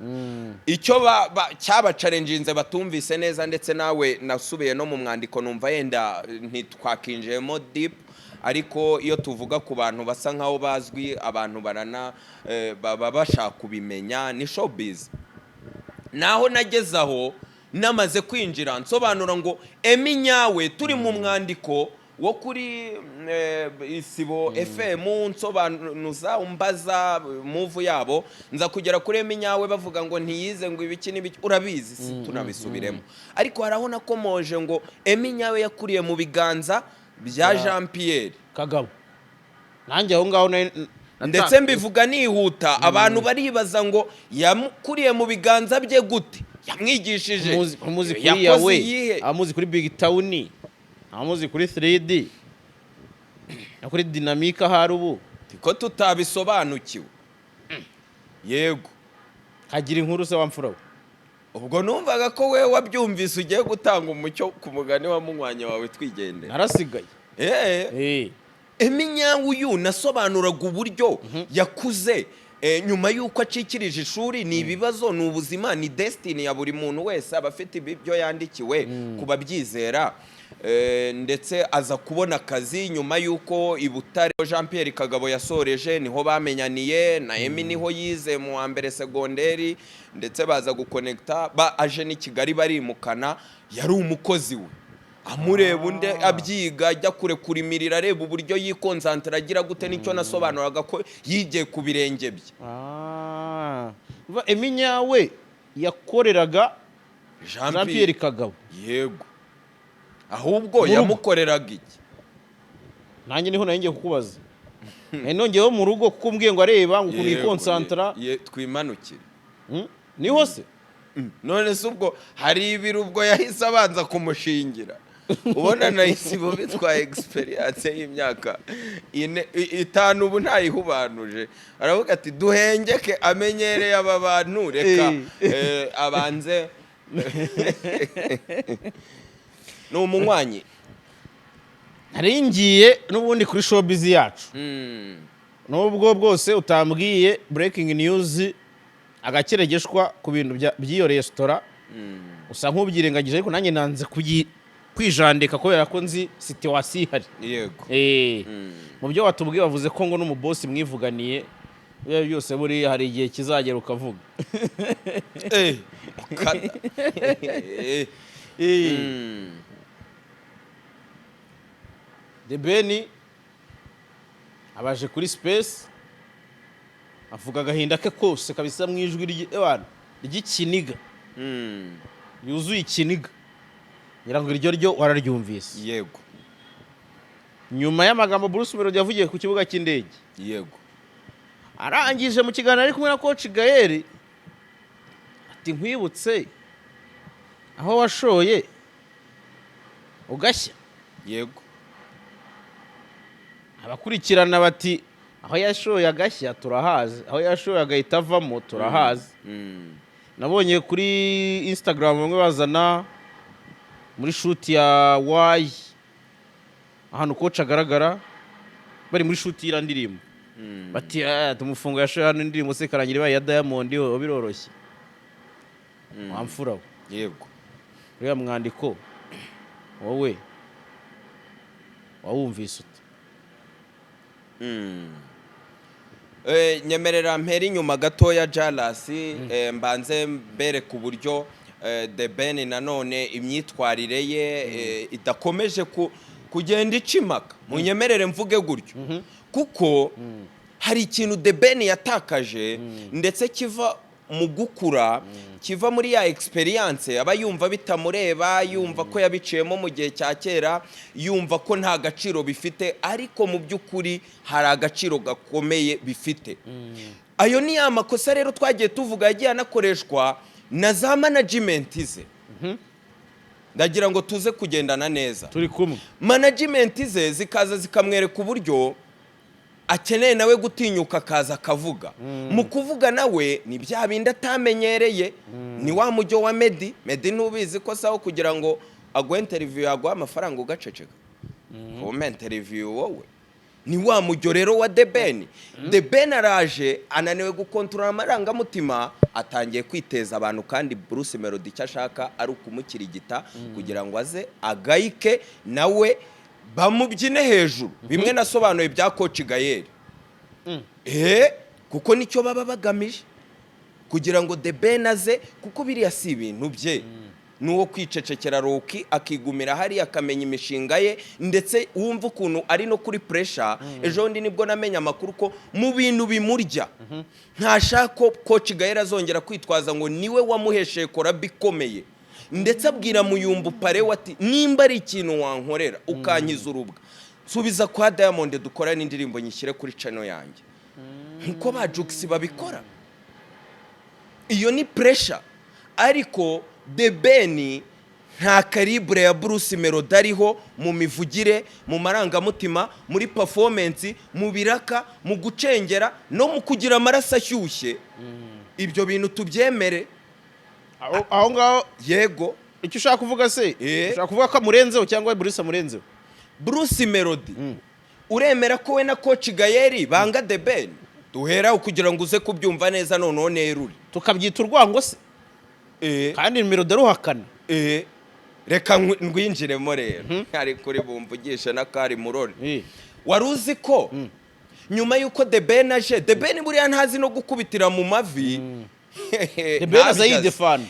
icyo cyaba challenges batumvise neza ndetse nawe nasubiye no mu mwandiko numva yenda ntitwakinjemo deep ariko iyo tuvuga ku bantu basa nkaho bazwi abantu barana baba bashaka kubimenya ni showbiz naho nagezaho namaze kwinjira nsobanura ngo nyawe turi mu mwandiko wo kuri isibo FM nsobanuza umbaza move yabo nza kugera kuri nyawe bavuga ngo ntiyize ngo ibiki n'ibiki urabizi si tunabisubiremo ariko haraho nakomoje ngo nyawe yakuriye mu biganza bya Jean Pierre Kagabo nanjye aho ngaho ndetse mbivuga nihuta abantu baribaza ngo yakuriye mu biganza bye gute yamwigishije amuzi kuri yawe amuzi kuri Big Town amuzi kuri 3D na kuri Dynamic harubu ko tutabisobanukiwe yego hagira inkuru se wamfura ubwo numvaga ko we wabyumvise ugiye gutanga umucyo ku mugani wa munywanya wawe twigendera narasigaye nyawe uyu nasobanuraga uburyo yakuze nyuma yuko acikirije ishuri ni ibibazo ni ubuzima ni destiny ya buri muntu wese abafite ibyo yandikiwe kuba byizera ndetse aza kubona akazi nyuma yuko ibutare Jean Pierre Kagabo yasoreje niho bamenyaniye na Emi niho yize mu wa mbere segonderi ndetse baza gukonekta aje ni Kigali barimukana yari umukozi we amureba unde abyiga ajya kure kurimirira areba uburyo yikonsantra agira gute nicyo nasobanuraga ko yigiye ku birenge bye Emi nyawe yakoreraga Jean Pierre Kagabo yego ahubwo yamukoreraga iki nanjye niho nanjye kukubaza nongeyeho mu rugo kuko mbwiye ngo areba ngo ukuntu yikonsantra twimanukire niho se none se ubwo hari ibiri ubwo yahise abanza kumushingira ubona nahise bo bitwaye experience y'imyaka 5 ubu ntayihubanuje aravuga ati duhengeke amenyereye aba bantu reka abanze no umunywanyi naringiye n'ubundi kuri showbiz yacu nubwo bwose utambwiye breaking news agakeregeshwa ku bintu by'iyo restaurant usa nk'ubyirengagije ariko nanjye nanze kwijandika kubera ko nzi situation ihari yego mu byo watubwiye bavuze ko ngo n'umubosi mwivuganiye byose buri hari igihe kizagera ukavuga The Beni abaje kuri space avuga agahinda ke kose kabisa mu ijwi ry'ikiniga yuzuye ikiniga nyirango iryo ryo wararyumvise. Yego. Nyuma y'amagambo Bruce Melody yavugiye ku kibuga cy'indege. Yego. Arangije mu kiganiro ari kumwe na coach Gael ati nkwibutse aho washoye ugashya. Yego. Abakurikirana bati aho yashoye agashya turahazi, aho yashoye agahita avamo turahazi. Nabonye kuri Instagram bamwe bazana muri shoot ya Y ahantu coach agaragara bari muri shoot y'indirimbo. Bati tumufunga yashoye hano indirimbo se karangira ya Diamond ho biroroshye. Wamfura. Yego. Uriya mwandiko wowe wawumvise ute? Nyemerera mperi nyuma gatoya JALAS mbanze mbere ku buryo The Ben nanone imyitwarire ye idakomeje kugenda icimaka. Munyemerere mvuge gutyo kuko hari ikintu The Ben yatakaje ndetse kiva mu gukura, kiva muri ya experience aba yumva bitamureba, yumva ko yabiciyemo mu gihe cya kera, yumva ko nta gaciro bifite, ariko mu by'ukuri hari agaciro gakomeye bifite. Ayo ni amakosa rero twagiye tuvuga yagiye anakoreshwa na za management ze. Ndagira ngo tuze kugendana neza. Turi kumwe. Management ze zikaza zikamwereka uburyo akeneye nawe gutinyuka kaza akavuga. Mu kuvuga nawe ni bya bindi atamenyereye, ni wa mujyo wa Medi nubizi ko saho kugira ngo agwe interview yagwa amafaranga ugaceceka. Ko interview wowe ni wa mujyo rero wa The Ben. The Ben araje ananiwe gukontrola amarangamutima, atangiye kwiteza abantu, kandi Bruce Melody cyashaka ari ukumukirigita kugira ngo aze agayike nawe bamubyine hejuru. Bimwe nasobanuye bya coach Gael. Kuko nicyo baba bagamije kugira ngo The Ben aze, kuko biriya si ibintu bye. Nuwo kwicecekera roki akigumira hari akamenya imishinga ye, ndetse wumva ukuntu ari no kuri pressure. Ejo ndi nibwo namenya amakuru ko mu bintu bimurya ntashaka ko coach Gael azongera kwitwaza ngo niwe wamuhesheye kora bikomeye, ndetse abwira Muyumbu pare wati nimba ari ikintu wankorera ukankiza urubwa subiza kwa Diamond dukora n'indirimbo nyishyire kuri channel yanjye nkuko ba Jux babikora. Iyo ni pressure, ariko The Ben nta calibre ya Bruce Melody ariho mu mivugire, mu marangamutima, muri performance, mu biraka, mu gucengera no mu kugira amaraso ashyushye. Ibyo bintu tubyemere. Aho ngaho yego. Icyo ushaka kuvuga se? Ushaka kuvuga ko murenzeho cyangwa Bruce murenzeho? Bruce Melody uremera ko we na coach Gael banga The Ben? Duhera kugira ngo uze kubyumva neza noneho neruri. Tukabyita urwango se? Kandi Melody aruhakana. Reka ngwinjiremo rero. Ari kuri bumvugisha na kari murore. Waruzi ko nyuma yuko The Ben aje, The Ben buriya ntazi no gukubitira mu mavi. The Ben azayidefana.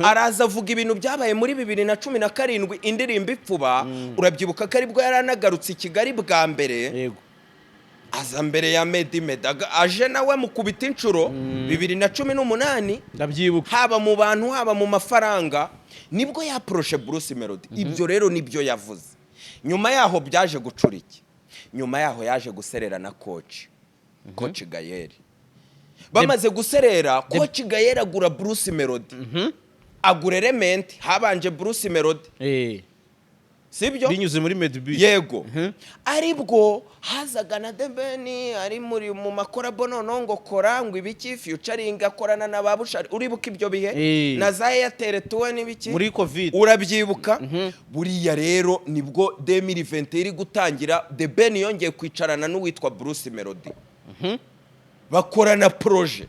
Araza avuga ibintu byabaye muri 2017 indirimbo ipfuba. Urabyibuka ko aribwo yaranagarutse i Kigali bwa mbere. Yego. Aza mbere ya Medi aje nawe mukubita inshuro 2018. Ndabyibuka. Haba mu bantu haba mu mafaranga nibwo yaproshe Bruce Melody. Ibyo rero nibyo yavuze. Nyuma yaho byaje gucura iki? Nyuma yaho yaje guserera na coach Gael. Bamaze guserera coach Gael agura Bruce Melody. Agura element habanje Bruce Melody. Sibyo? Binyuze muri Medbeat. Yego. Aribwo hazaga na The Ben ari muri mu makorabo nonongo kora ngo ibiki featuring akorana na babushari. Uribuka ibyo bihe? Na za Airtel tuwe nibiki? Muri Covid. Urabyibuka? Buriya rero nibwo 2020 iri gutangira The Ben yongeye kwicarana n'uwitwa Bruce Melody. Bakorana projet.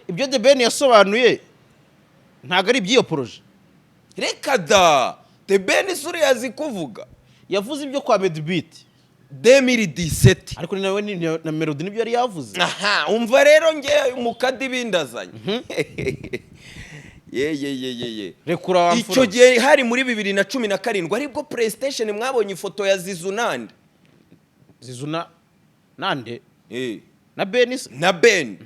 Ibyo The Ben yasobanuye ntago ari by'iyo projet. Reka da The Ben suri yazi kuvuga. Yavuze ibyo kwa Medbeat 2017. Ariko nawe na Melody nibyo yari yavuze. rero nge umukadi bindazanye. Ye. Rekura wamfura. Icyo gihe hari muri 2017 aribwo PlayStation mwabonye ifoto ya Zizunande. Zizuna nande? Na Ben. Na Ben.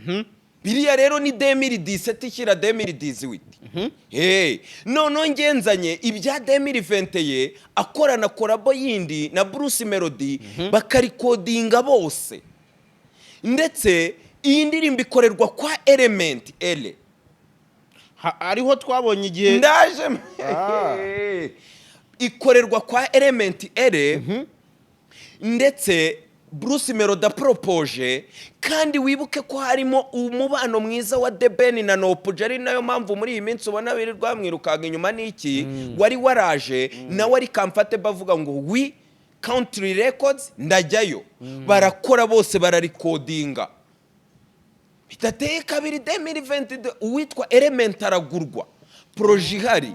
biriya rero ni 2017 ishyira 2018 none ngenzanye ibya 2020 akorana korabo yindi na Bruce Melody bakarikodinga bose ndetse iyi ndirimbo ikorerwa kwa Element L ariho twabonye igihe ndaje ikorerwa kwa Element L ndetse Bruce Melody propoje kandi wibuke ko harimo umubano mwiza wa The Ben na Nopuja ari nayo mpamvu muri iyi minsi ubona birirwa mwirukaga inyuma n'iki wari waraje na wari comfortable bavuga ngo we Country Records ndajyayo barakora bose bararikodinga bitateye kabiri 2020 uwitwa Element aragurwa proje ihari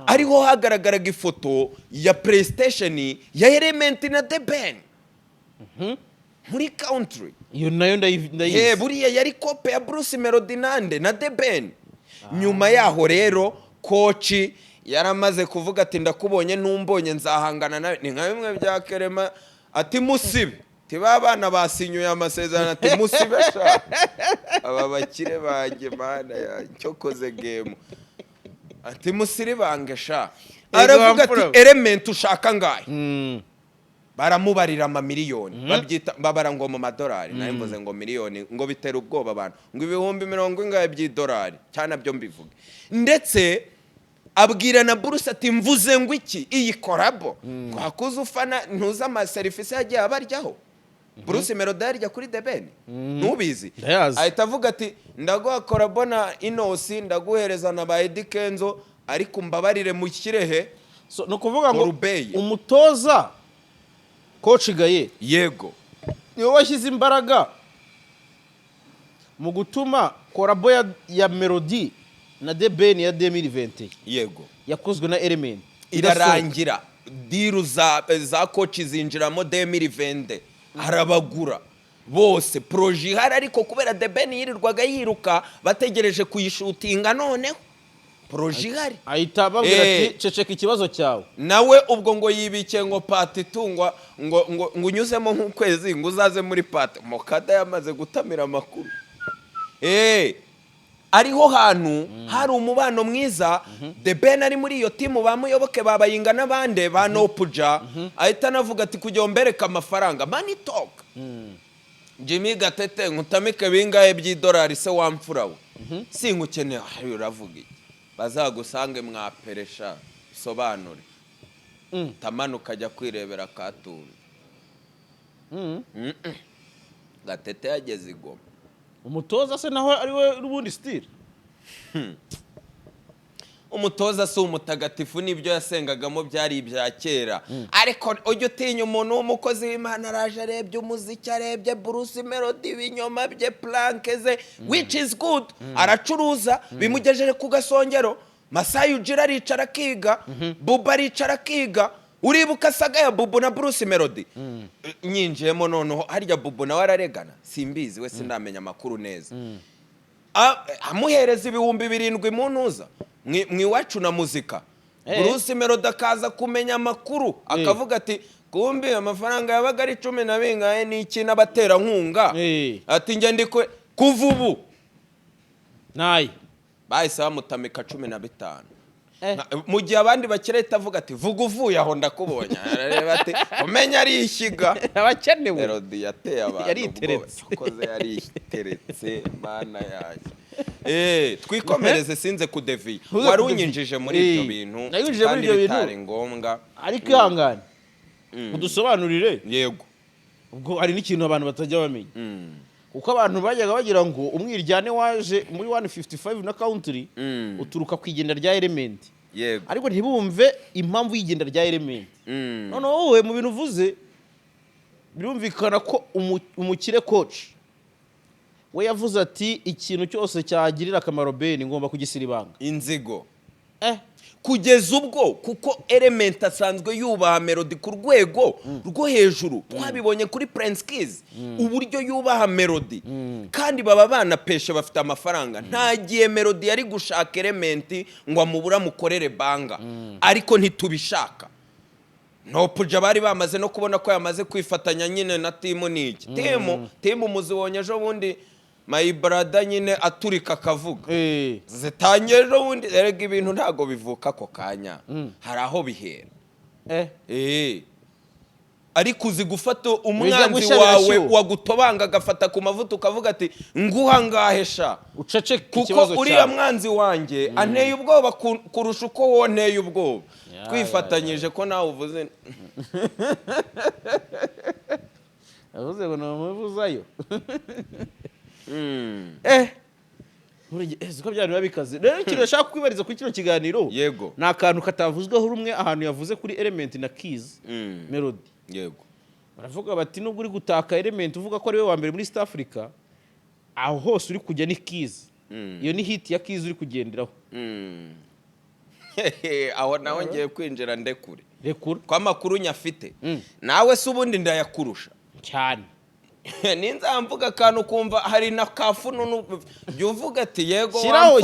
ariho hagaragaraga ifoto ya PlayStation ya Element na The Ben muri country iyo nayo ndayizi buriya yari kope ya Bruce Melody nande na The Ben nyuma yaho rero koci yaramaze kuvuga ati ndakubonye numbonye nzahangana nawe ni nka bimwe bya Kerema ati musibe tibabana basinyuye amasezerano ati musibe sha aba bakire bange mana ya cyokoze game ati musiri bange sha aravuga ati Element ushaka ngahe baramubarira amamiliyoni babyita babara ngo mu madolari nayo mvuze ngo miliyoni ngo bitera ubwoba abantu ngo ibihumbi 70 by'idolari cyane byo mbivuge ndetse abwira na Bruce ati mvuze ngo iki iyi korabo kwakuza ufana ntuza ama service yagiye abaryaho Bruce Melody yarya kuri The Ben nubizi ahita avuga ati ndaguha korabo na Inosi ndaguhereza na ba Eddy Kenzo ariko mbabarire mu kirehe so no kuvuga ngo umutoza Coach Gaye yego niwe washyize imbaraga mu gutuma korabo ya Melody na The Ben ya 2020 yego yakozwe na Element irarangira diru za coach zinjiramo 2020 arabagura bose proje ihari ariko kubera The Ben yirirwaga yiruka bategereje kuyishutinga noneho proje ihari ahita babwira ati ceceka ikibazo cyawe nawe ubwo ngo yibike ngo pati tungwa ngo unyuzemo nk'ukwezi ngo uzaze muri pati Mukada yamaze gutamira amakuru ariho hantu hari umubano mwiza The Ben ari muri iyo timu bamuyoboke babayinga n'abande ba Nopuja ahita navuga ati kujya mbereka amafaranga money talk Jimmy Gatete nkutamike bingahe by'idolari se wamfurawe sinkukeneye uravuga iki bazagusange mwaperesha sobanure tamanuka ajya kwirebera katuni Gatete yageze igoma umutoza se naho ari we rubundi style umutoza si umutagatifu nibyo yasengagamo byari ibya kera ariko ujye utinya umuntu w'umukozi w'Imana araje arebye umuziki arebye Bruce Melody binyoma bye planke ze which is good aracuruza bimugejeje ku gasongero Masayi ujira aricara kiga Buba aricara kiga uribuka saga ya Bubu na Bruce Melody nyinjiyemo noneho harya Bubu nawe araregana simbizi we sindamenya amakuru neza amuhereza ibihumbi 7 mu ntuza mwiwacu na muzika Bruce Melody akaza kumenya amakuru akavuga ati kumbi amafaranga yabaga ari 10 na bingahe n'iki n'abatera nkunga ati nge ndiko kuvubu nayi bahise bamutamika 15 mu gihe abandi bakireta avuga ati vuga uvuye aho ndakubonye arareba ati umenya ari ishyiga abakenewe Melody yateye abantu yariteretse koze yariteretse mana yaje twikomereze sinze kudevi wari unyinjije muri ibyo bintu kandi bitari ngombwa ariko ihangane udusobanurire yego ubwo hari n'ikintu abantu batajya bamenya kuko abantu bajyaga bagira ngo umwiryane waje muri 155 na country uturuka ku igenda rya Element yego ariko ntibumve impamvu y'igenda rya Element none wowe mu bintu uvuze birumvikana ko umukire coach we yavuze ati ikintu cyose cyagirira akamaro Ben ngomba kugisiribanga inzigo kugeza ubwo kuko Element asanzwe yubaha Melody ku rwego rwo hejuru twabibonye kuri Prince KIIZ uburyo yubaha Melody kandi baba banapeshe bafite amafaranga nta gihe Melody yari gushaka Element ngo amubura mukorere banga ariko ntitubishaka Nopuja bari bamaze no kubona ko yamaze kwifatanya nyine na timu niki timu muzibonye ejo bundi my brother nyine aturika akavuga zitangiye ejo bundi erega ibintu ntago bivuka ako kanya hari aho bihera ariko uzi gufata umwanzi wawe wagutobanga agafata ku mavuta ukavuga ati nguha ngahesha uceceke ikibazo kuko uriya mwanzi wanjye anteye ubwoba kurusha uko wonteye ubwoba twifatanyije ko nawe uvuze avuze ngo namuvuzayo Ziko byari babikaze. Rero ikintu nashaka kwibariza kuri kino kiganiro. Yego. Na kantu katavuzweho rumwe ahantu yavuze kuri element na KIIZ melody. Yego. Baravuga bati nubwo uri gutaka element uvuga ko ari we wa mbere muri East Africa, aho hose uri kujya ni KIIZ. Iyo ni hit ya KIIZ uri kugenderaho. Aho nawe ngiye kwinjira ndekure. Rekura. Kwa makuru nyafite. Nawe se ubundi ndayakurusha. Cyane. Ninza mvuga kantu kumva hari na kafuno byuvuga ati yego shiraho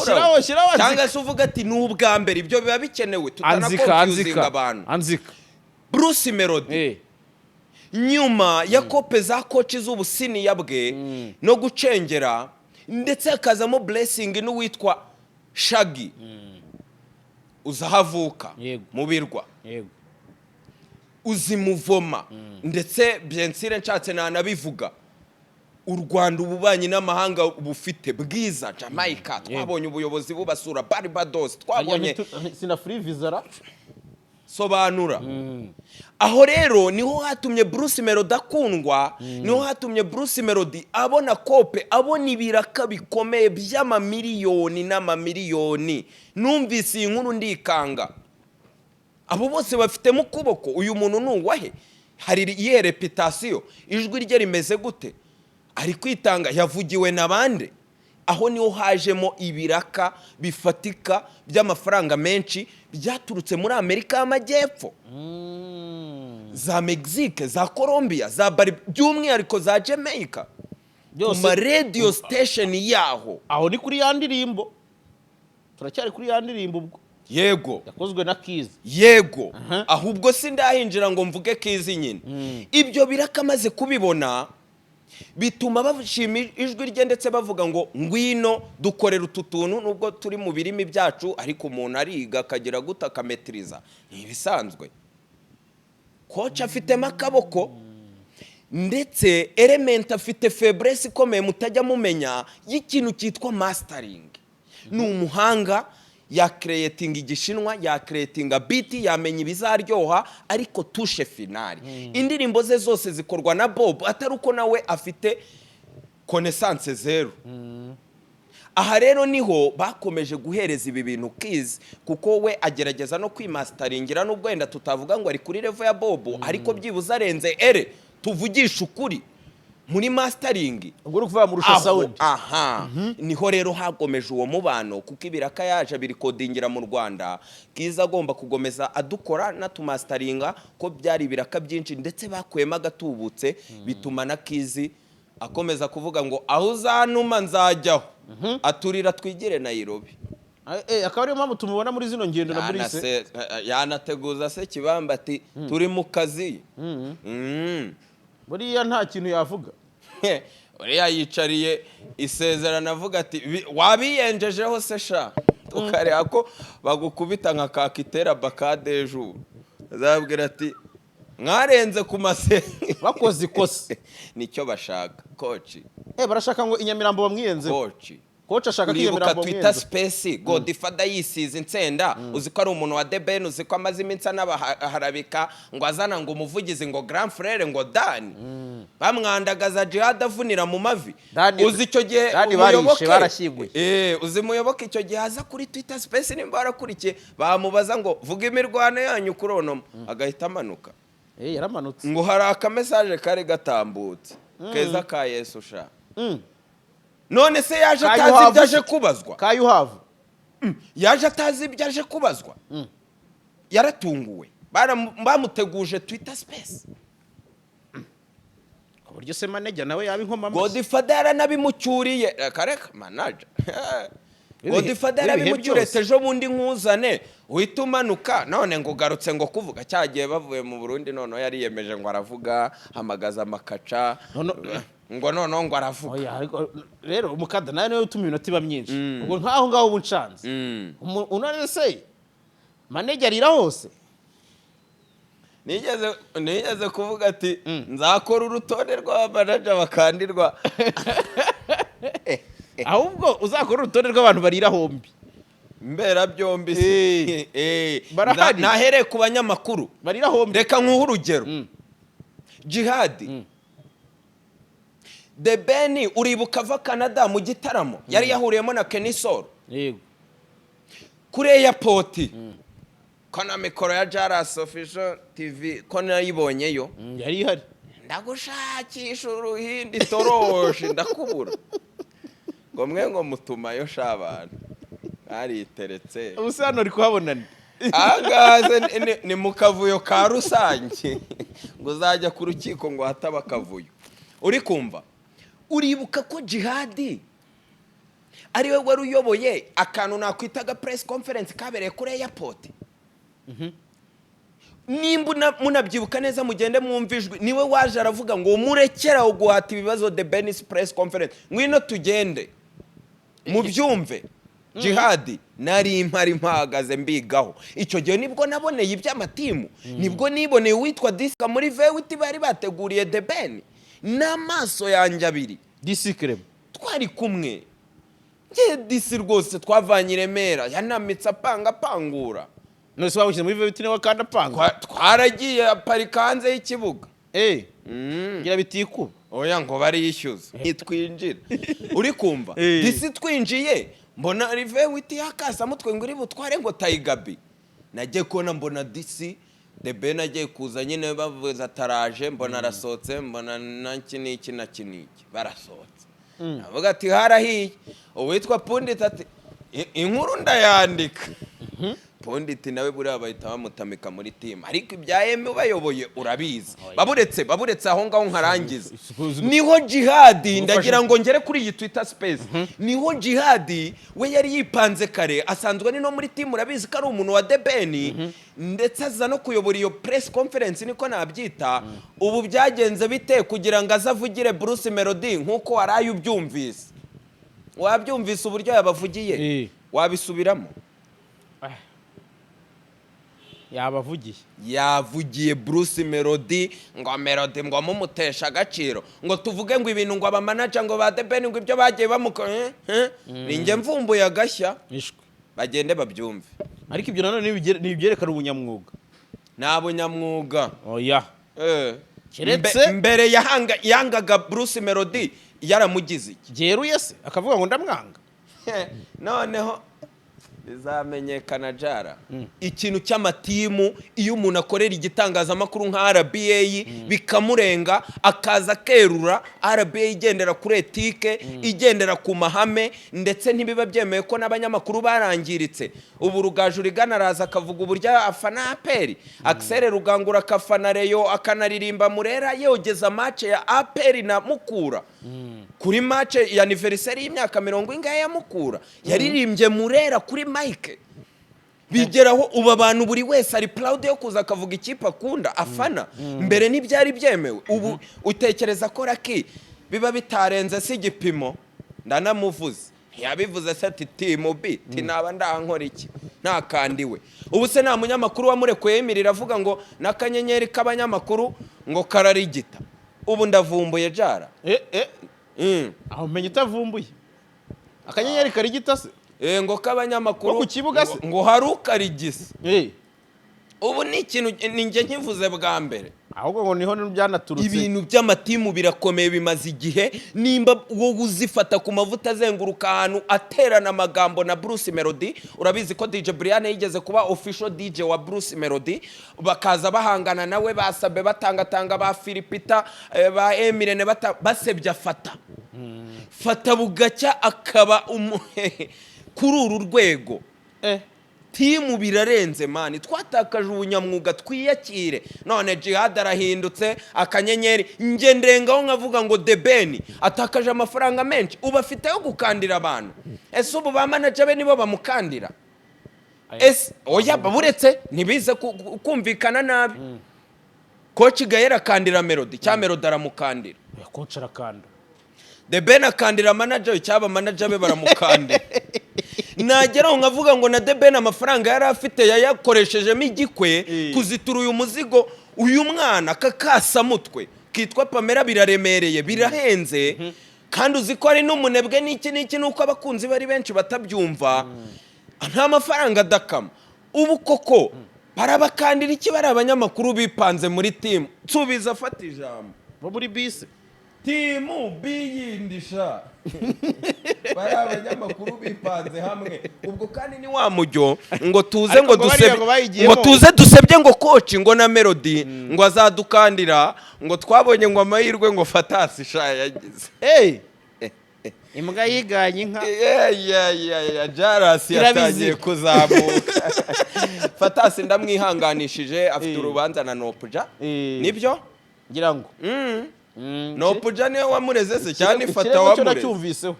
cyangwa se uvuga ati n'ubwa mbere ibyo biba bikenewe tutanakonfuzinga abantu anzika Bruce Melody nyuma ya kope za coach z'ubusini yabwe no gucengera ndetse akazamo blessing n'uwitwa Shaggy uzahavuka mu birwa yego uzimuvoma ndetse byensire nshatse nanabivuga u Rwanda ububanye n'amahanga bufite bwiza Jamaica twabonye ubuyobozi bubasura Barbados twabonye sina free visa sobanura aho rero niho hatumye Bruce Melody akundwa niho hatumye Bruce Melody abona kope abona ibiraka bikomeye by'amamiliyoni n'amamiliyoni numvise inkuru ndikanga abo bose bafite mu kuboko uyu muntu nuwahe hari iye reputation ijwi rye rimeze gute ari kwitanga yavugiwe nabande aho niho hajemo ibiraka bifatika by'amafaranga menshi byaturutse muri Amerika y'Amajyepfo za Mexique za Colombia za by'umwihariko za Jamaica kuma radio station yaho aho ni kuri yandirimbo turacyari kuri yandirimbo ubwo yego yakozwe na KIIZ yego ahubwo sindahinjira ngo mvuge KIIZ nyine ibyo birakamaze kubibona bituma bashima ijwi rye ndetse bavuga ngo ngwino dukorera ututuntu nubwo turi mu birimi byacu ariko umuntu ariga akagira guta akametriza ibisanzwe coach afite makaboko ndetse element afite faiblesse ikomeye mutajya mumenya y'ikintu cyitwa mastering ni umuhanga ya creating igishinwa ya creating a beat yamenye bizaryoha ariko touche finale indirimbo ze zose zikorwa na Bob atari uko nawe afite connaissance zero aha rero niho bakomeje guhereza ibi bintu KIIZ kuko we agerageza no kwimastaringira nubwo wenda tutavuga ngo ari kuri level ya Bob ariko byibuza arenze ere tuvugisha ukuri muri mastering ubwo uri kuvuga murusha sound niho rero hagomeje uwo mubano kuko ibiraka yaje birikodingira mu Rwanda KIIZ agomba kugomeza adukora na tumasteringa ko byari ibiraka byinshi ndetse bakuyemo agatubutse bituma na KIIZ akomeza kuvuga ngo aho uzanuma nzajyaho aturira twigire Nairobi akaba ariyo mpamvu tumubona muri zino ngendo na Bruce yanateguza se kibamba ati turi mu kazi buriya nta kintu yavuga uriya yicariye isezerano avuga ati wabiyenjejeho se sha tukareba ko bagukubita nka kakitera bakadejo azabwira ati mwarenze ku masenge bakoze ikosa nicyo bashaka coach barashaka ngo inyamirambo bamwiyenze coach ashaka kwiyemirambo Twitter space Godfather yisize insenda uziko ari umuntu wa DBN uziko amaze iminsi n'abaharabika ngo azana ngo umuvugizi ngo grand frère ngo Dan bamwandagaza jihad avunira mu mavi uzi icyo gihe umuyoboke barashyiguye uzi muyoboke icyo gihe aza kuri Twitter space nimba barakurikiye bamubaza ngo vuga imirwane yanyu kuronoma agahita amanuka yaramanutse ngo hari aka message kare gatambutse keza ka Yesu sha none se yaje atazi ibyaje kubazwa kayuhavu yaje atazi ibyaje kubazwa yaratunguwe bamuteguje Twitter space uburyo se manager nawe yabi nkoma Godfather yaranabimucyuriye kareka manager Godfather yarabimucyurete ejo bundi nkuzane uhita umanuka none ngo ugarutse ngo kuvuga cyagiye bavuye mu Burundi none yari yemeje ngo aravuga hamagaza amakaca ngo none ngo aravuga. Oya rero umukada nawe niwe utuma iminota iba myinshi ubwo nkaho ngaho ubuncanze unone se manager arira hose nigeze kuvuga ati nzakora urutonde rw'abamanager bakandirwa ahubwo uzakora urutonde rw'abantu barira hombi mbera byombi barahari nahereye ku banyamakuru barira hombi. reka nkuhe urugero Jihad The Ben uribuka ava Canada mu gitaramo yari yahuriyemo na Kenisol yego kuri airport kona mikoro ya JALAS official TV kona yibonyeyo yari ihari ndagushakisha uruhindi toroshe ndakubura ngo mwe ngo mutumayo shabana ariteretse ubusano uri kuhabonana agaze ni mukavuyo ka rusange ngo uzajya ku rukiko ngo hataba kavuyo uri kumva. Uribuka ko Jihad ariwe wari uyoboye akantu nakwitaga press conference kabereye kuri airport. Nimba munabyibuka neza mugende mwumvijwe niwe waje aravuga ngo murekera uguhata ibibazo The Ben's press conference ngwino tugende mu byumve. Jihad nari impari mpagaze mbigaho icyo gihe nibwo naboneye iby'amatimu nibwo niboneye witwa Diska muri Vewiti bari bateguriye The Ben n'amaso yanjye abiri Disikirem twari kumwe nge Disi rwose twavanye i Remera yanamitse apanga pangura none se wabushize muri Vewiti ne wakanda panga twaragiye aparika hanze y'ikibuga ngira bitiku oya ngo bari yishyuza nitwinjira uri kumva Disi twinjiye mbona Vewiti yakasa mutwe ngo uri butware ngo Taigabi nagiye kubona mbona Disi The Ben agiye kuza nyine bavuze ataraje mbona arasohotse mbona nanki niki na kiniki barasohotse avuga ati harahiye uwitwa Pundit ati inkuru ndayandika Pundit nawe buriya bahita bamutamika muri team ariko ibyayeme bayoboye urabizi baburetse aho ngaho nkarangiza niho Jihad ndagira ngo ngere kuri iyi Twitter space niho Jihad we yari yipanze kare asanzwe ni no muri team urabizi ko ari umuntu wa The Ben ndetse aza no kuyobora iyo press conference niko nabyita ubu byagenze bite kugira ngo azavugire Bruce Melody nkuko waraye ubyumvise wabyumvise uburyo yabavugiye wabisubiramo yavugiye Bruce Melody ngo Melody ngo mumutesha agaciro ngo tuvuge ngo ibintu ngo abamanager ngo ba The Ben ngo ibyo bagiye bamukora ninge mvumbuye agashya bagende babyumve ariko ibyo nanone nibyerekana ubunyamwuga nta bunyamwuga oya keretse mbere yangaga Bruce Melody yaramugize iki geruye se akavuga ngo ndamwanga noneho bizamenyekana jara ikintu cy'amatimu iyo umuntu akorera igitangazamakuru nka RBA bikamurenga akaza kerura RBA igendera kuri etike igendera ku mahame ndetse ntibiba byemeye ko n'abanyamakuru barangiritse ubu Rugaju rigana araza akavuga uburyo afana APR Axel Rugangura akafana Reyo akanaririmba Murera yogeza match ya APR na Mukura kuri match ya anniversary y'imyaka 40 ya Mukura yaririmbye Murera kuri Mike bigeraho ubu abantu buri wese ari proud yo kuza akavuga ikipe akunda afana mbere n'ibyari byemewe ubu utekereza ko raki biba bitarenze si igipimo ndanamuvuze yabivuze se ati Timo B tinaba ndankora iki ntakandiwe ubu se nta munyamakuru wamurekuye imirira avuga ngo nakanyenyeri k'abanyamakuru ngo kararigita ubu ndavumbuye jara aho umenye utavumbuye akanyenyeri karigita se ngo k'abanyamakuru ku kibuga se ngo harukarigisa ubu ni ikintu ninjye nkivuze bwa mbere ahubwo ngo niho byanaturutse ibintu by'amatimu birakomeye bimaze igihe nimba wowe uzifata ku mavuta azenguruka ahantu aterana amagambo na Bruce Melody urabizi ko DJ Brianne yigeze kuba official DJ wa Bruce Melody bakaza bahangana nawe basabe batangatanga ba Philipita ba Emirene basebya fata bugacya akaba kuri uru rwego timu birarenze mani twatakaje ubunyamwuga twiyakire none Jihad arahindutse akanyenyeri nge ndengaho nkavuga ngo The Ben atakaje amafaranga menshi uba afite yo gukandira abantu ese ubu ba manager be nibo bamukandira ese oya baburetse ntibize kumvikana nabi coach GAEL akandira Melody cya Melody aramukandira coach arakanda The Ben akandira manager cyaba manager be baramukandira nageraho nkavuga ngo na The Ben amafaranga yari afite yayakoreshejemo igikwe kuzitura uyu muzigo uyu mwana kakasa mutwe kitwa Pamela biraremereye birahenze kandi uziko ari n'umunebwe n'iki nuko abakunzi bari benshi batabyumva nta mafaranga adakama ubu koko barabakandira iki bari abanyamakuru bipanze muri team Tsubiza afata ijambo bo muri bise timu biyindisha bari abanyamakuru bipanze hamwe ubwo kandi ni wa mujyo ngo tuze ngo tuze dusebye ngo coach ngo na Melody ngo azadukandira ngo twabonye ngo amahirwe ngo Fatasi sha yagize imbwa yiganye inka JALAS yatangiye kuzamuka Fatasi ndamwihanganishije afite urubanza na NOPUJA nibyo ngira ngo NOPUJA niwe wamureze se cyane FATA wamureze cyumviseho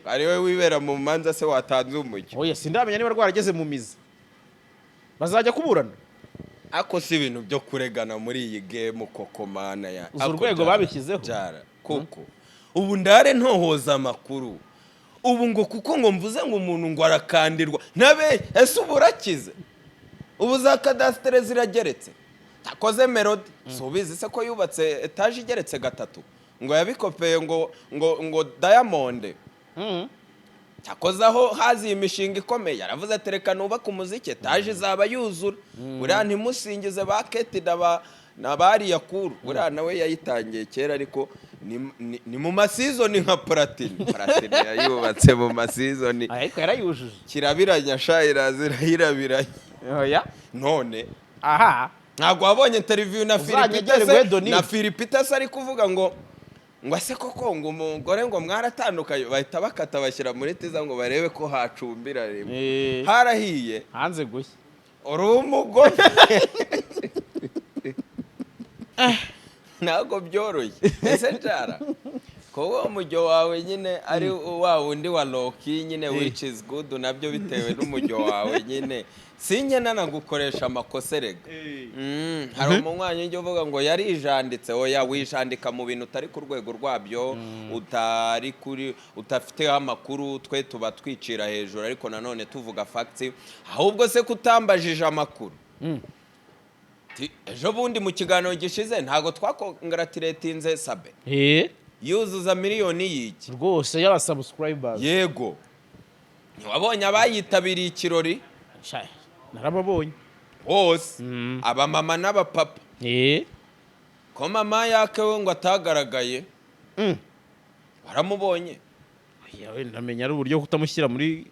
ari we wibera mu manza se watanze umujyo oya sindamenya niba rwarageze mu mizi bazajya kuburana ako si ibintu byo kuregana muri iyi game koko mana ya urwego babishyizeho koko ubu ndare ntohoza amakuru ubu ngo kuko ngo mvuze ngo umuntu ngo arakandirwa nabe ese uburakize ubu za cadastre zirageretse takoze Melody subize se ko yubatse etage igeretse gatatu ngo yabikopeye ngo Diamond takozaho hazi imishinga ikomeye yaravuze atereka nubaka umuziki etage zaba yuzura uriya ntimusingize ba Ketida nabari yakuru uriya nawe yayitangiye kera ariko ni mu masizoni nka Platini yayubatse mu masizoni ariko yarayujuje kirabiranya shayira zirahirabiranya oya none aha ntabwo wabonye interview na Philipita ari kuvuga ngo ase koko ngo umugore ngo mwaratandukanye bahita bakata bashyira muri tiza ngo barebe ko hacumbira rimwe harahiye hanze gushya uri umugore ntabwo byoroshye ese njara ko umujyo wawe nyine ari wa wundi wa Loki nyine which is good nabyo bitewe n'umujyo wawe nyine sinye nanagukoresha amakoserega hari umwanya njye uvuga ngo yari ijanditse oya wijandika mu bintu utari ku rwego rwabyo utari kuri utafiteho amakuru twe tuba twicira hejuru ariko nanone tuvuga facts ahubwo se kutambajije amakuru ejo bundi mu kiganiro gishize ntago twakongratulatinze Sabe yuzuza miliyoni y'iki rwose y'aba subscribers yego wabonye abayitabiriye ikirori narababonye bose aba mama n'aba papa ko mama yake we ngo atagaragaye baramubonye yawe ndamenya ari uburyo kutamushyira muri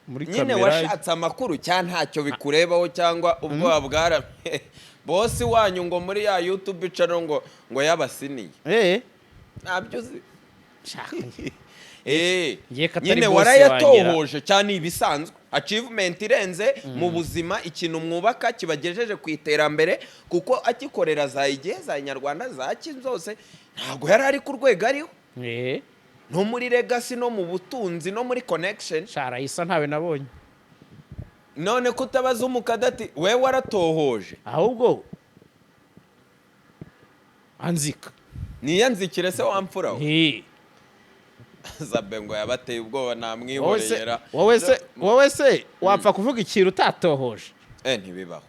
kamera nyine washatse amakuru cyane ntacyo bikurebaho cyangwa ubwo bwara bosi wanyu ngo muri ya YouTube channel ngo yabasiniye nabyo uzi nyine warayatohoje cyane ibisanzwe achievement irenze mu buzima ikintu mwubaka kibagejeje ku iterambere kuko akikorera za igihe za Nyarwanda zaki zose ntago yari ari ku rwego ariho no muri legacy no mu butunzi no muri connection sharayisa ntawe nabonye none kutabaza umukada ati we waratohoje ahubwo anzika niyanzikire se wamfuraho Zabe ngo yabateye ubwoba namwihorera wowe se wapfa kuvuga ikintu utatohoje ntibibaho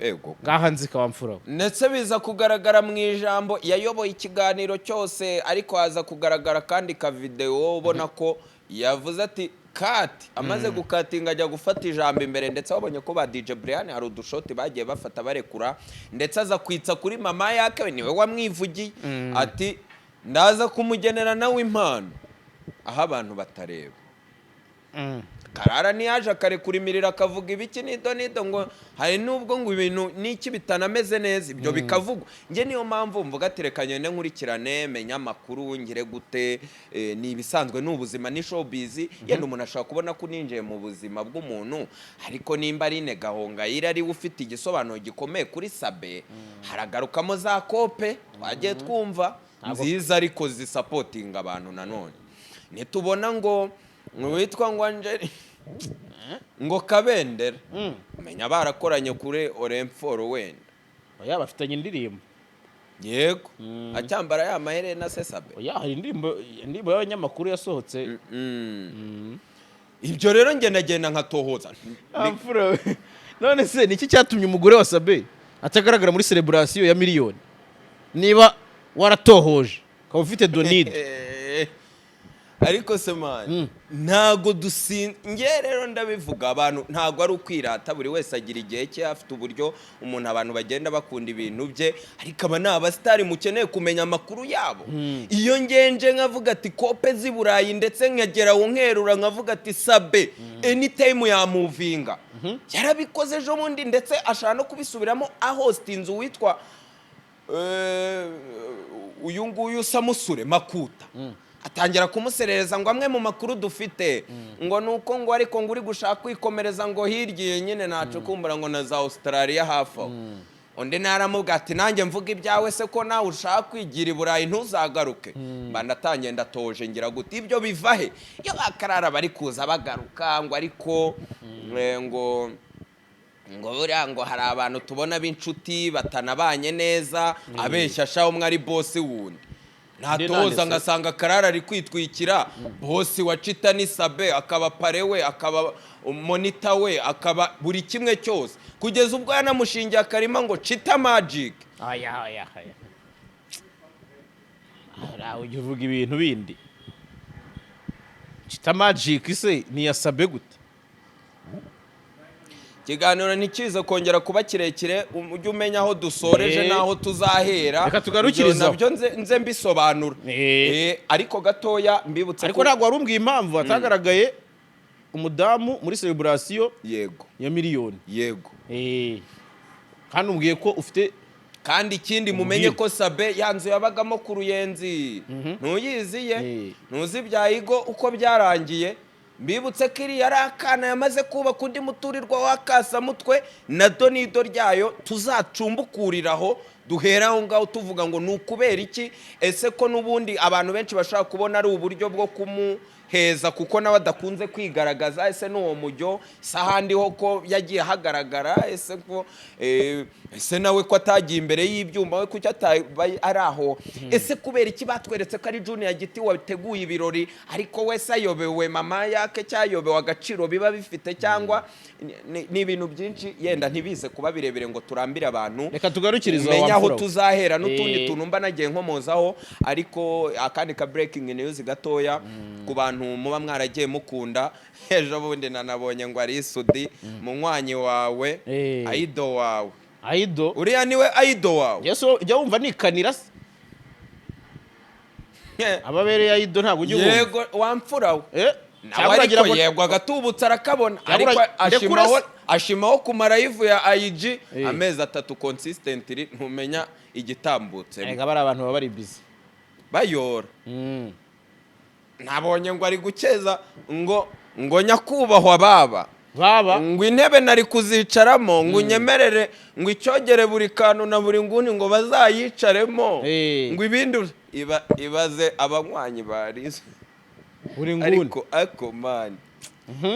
ego gahanzika wamfuraho ndetse biza kugaragara mu ijambo yayoboye ikiganiro cyose ariko haza kugaragara kandi ka video ubona ko yavuze ati kati amaze gukatinga ajya gufata ijambo imbere ndetse wabonye ko ba DJ Brian hari udushoti bagiye bafata barekura ndetse aza kwitsa kuri mama yake niwe wamwivugiye ati ndaza kumugenera nawe impano aho abantu batareba karara niyaje akarekurimirira akavuga ibiki nido ngo hari nubwo ngo ibintu niki bitanameze neza ibyo bikavugwa nge niyo mpamvu mvuga terekanye ne nkurikirane menya makuru ngire gute ni ibisanzwe n'ubuzima ni showbiz yenda umuntu ashaka kubona ko ninjiye mu buzima bw'umuntu ariko nimba ari ne gahonga ari ufite igisobanuro gikomeye kuri Sabe haragarukamo za kope twagiye twumva nziza ariko zisupporting abantu nanone nitubona ngo witwa ngo Angeli ngo kabendera menya barakoranye kuri Orenforo wenda oya bafitanye indirimbo yego acyambara ya maherena se Sabe oya hari indirimbo y'abanyamakuru yasohotse ibyo rero ngenda nkatohoza none se niki cyatumye umugore wa Sabe atagaragara muri celebration ya miliyoni niba waratohoje ukaba ufite donide ariko se man ntago nge rero ndabivuga abantu ntago ari ukwirata buri wese agira igihe cye afite uburyo umuntu abantu bagenda bakunda ibintu bye ariko aba n'abasitari mukeneye kumenya amakuru yabo iyo ngenje nkavuga ati kope z'i Burayi ndetse nkagera aho nkerura nkavuga ati Sabe anytime yamuvinga yarabikoze ejo bundi ndetse ashaka no kubisubiramo ahostinze uwitwa uyu nguyu Samusure Makuta atangira kumuserereza ngo amwe mu makuru dufite ngo nuko ngo ariko ngo uri gushaka kwikomereza ngo hirgiye nyine naco kumbura ngo na za Australia hafa onde naramubwa ati nanjye mvuga ibyawe se ko nawe ushaka kwigira i Burayi ntuzagaruke bandatangiye ndatoje ngira guti ibyo bivahe iyo bakarara bari kuza bagaruka ngo ariko ngo buriya ngo hari abantu tubona b'inshuti batanabanye neza abeshya sha umwe ari boss wundi ntatoza ngasanga Karara ari kwitwikira boss wa CHITA ni Sabe akaba parewe akaba monitor we akaba buri kimwe cyose kugeza ubwo yanamushingiye akarima ngo CHITA magic aya ara uvuga ibintu bindi CHITA magic se ni ya Sabe gute kiganiro nikiza kongera kuba kirekire ujye umenya aho dusoreje naho tuzahera reka tugarukiriza nabyo nze mbisobanura ariko gatoya mbibutse ariko ntabwo warumbwiye impamvu atagaragaye umudamu muri celebration yego ya miliyoni yego kandi umbwiye ko ufite kandi ikindi mumenye ko Sabe yanzu yabagamo ku Ruyenzi ntuyiziye ntuzi byayigo uko byarangiye mbibutse ko iri yari akana yamaze kubaka undi muturirwa wakasa mutwe na donido ryayo tuzacumbukuriraho duhera aho ngaho tuvuga ngo nukubera iki ese ko nubundi abantu benshi bashaka kubona ari uburyo bwo kumuheza kuko nawe adakunze kwigaragaza ese n'uwo mujyo sahandi ho ko yagiye hagaragara ese ko ese nawe ko atagiye imbere y'ibyuma we kuki atabaye ari aho ese kubera iki batweretse ko ari Junior Giti wateguye ibirori ariko wese ayobewe mama yake cyayobewe agaciro biba bifite cyangwa ni ibintu byinshi yenda ntibize kuba birebere ngo turambire abantu reka tugarukiriza menya aho tuzahera n'utundi tuntu mba nagiye nkomozaho ariko akandi ka breaking news gatoya ku bantu muba mwaragiye mukunda ejo bundi nanabonye ngo ari Sudi munywanyi wawe aido wawe aido uriya niwe aido wawe yeso jya wumva nikanira ababereye aido ntabwo ujye wumva yego wamfurawe nawe ariko yego agatubutsa arakabona ariko ashimaho kumara ivu ya IG amezi 3 consistently ntumenya igitambutse rega bari abantu bari busy bayora nabonye ngo ari gukeza ngo nyakubahwa baba ngo intebe nari kuzicaramo ngo unyemerere ngo icyogere buri kantu na buri nguni ngo bazayicaremo ngo ibindi ibaze abanywanyi barize buri nguni ariko man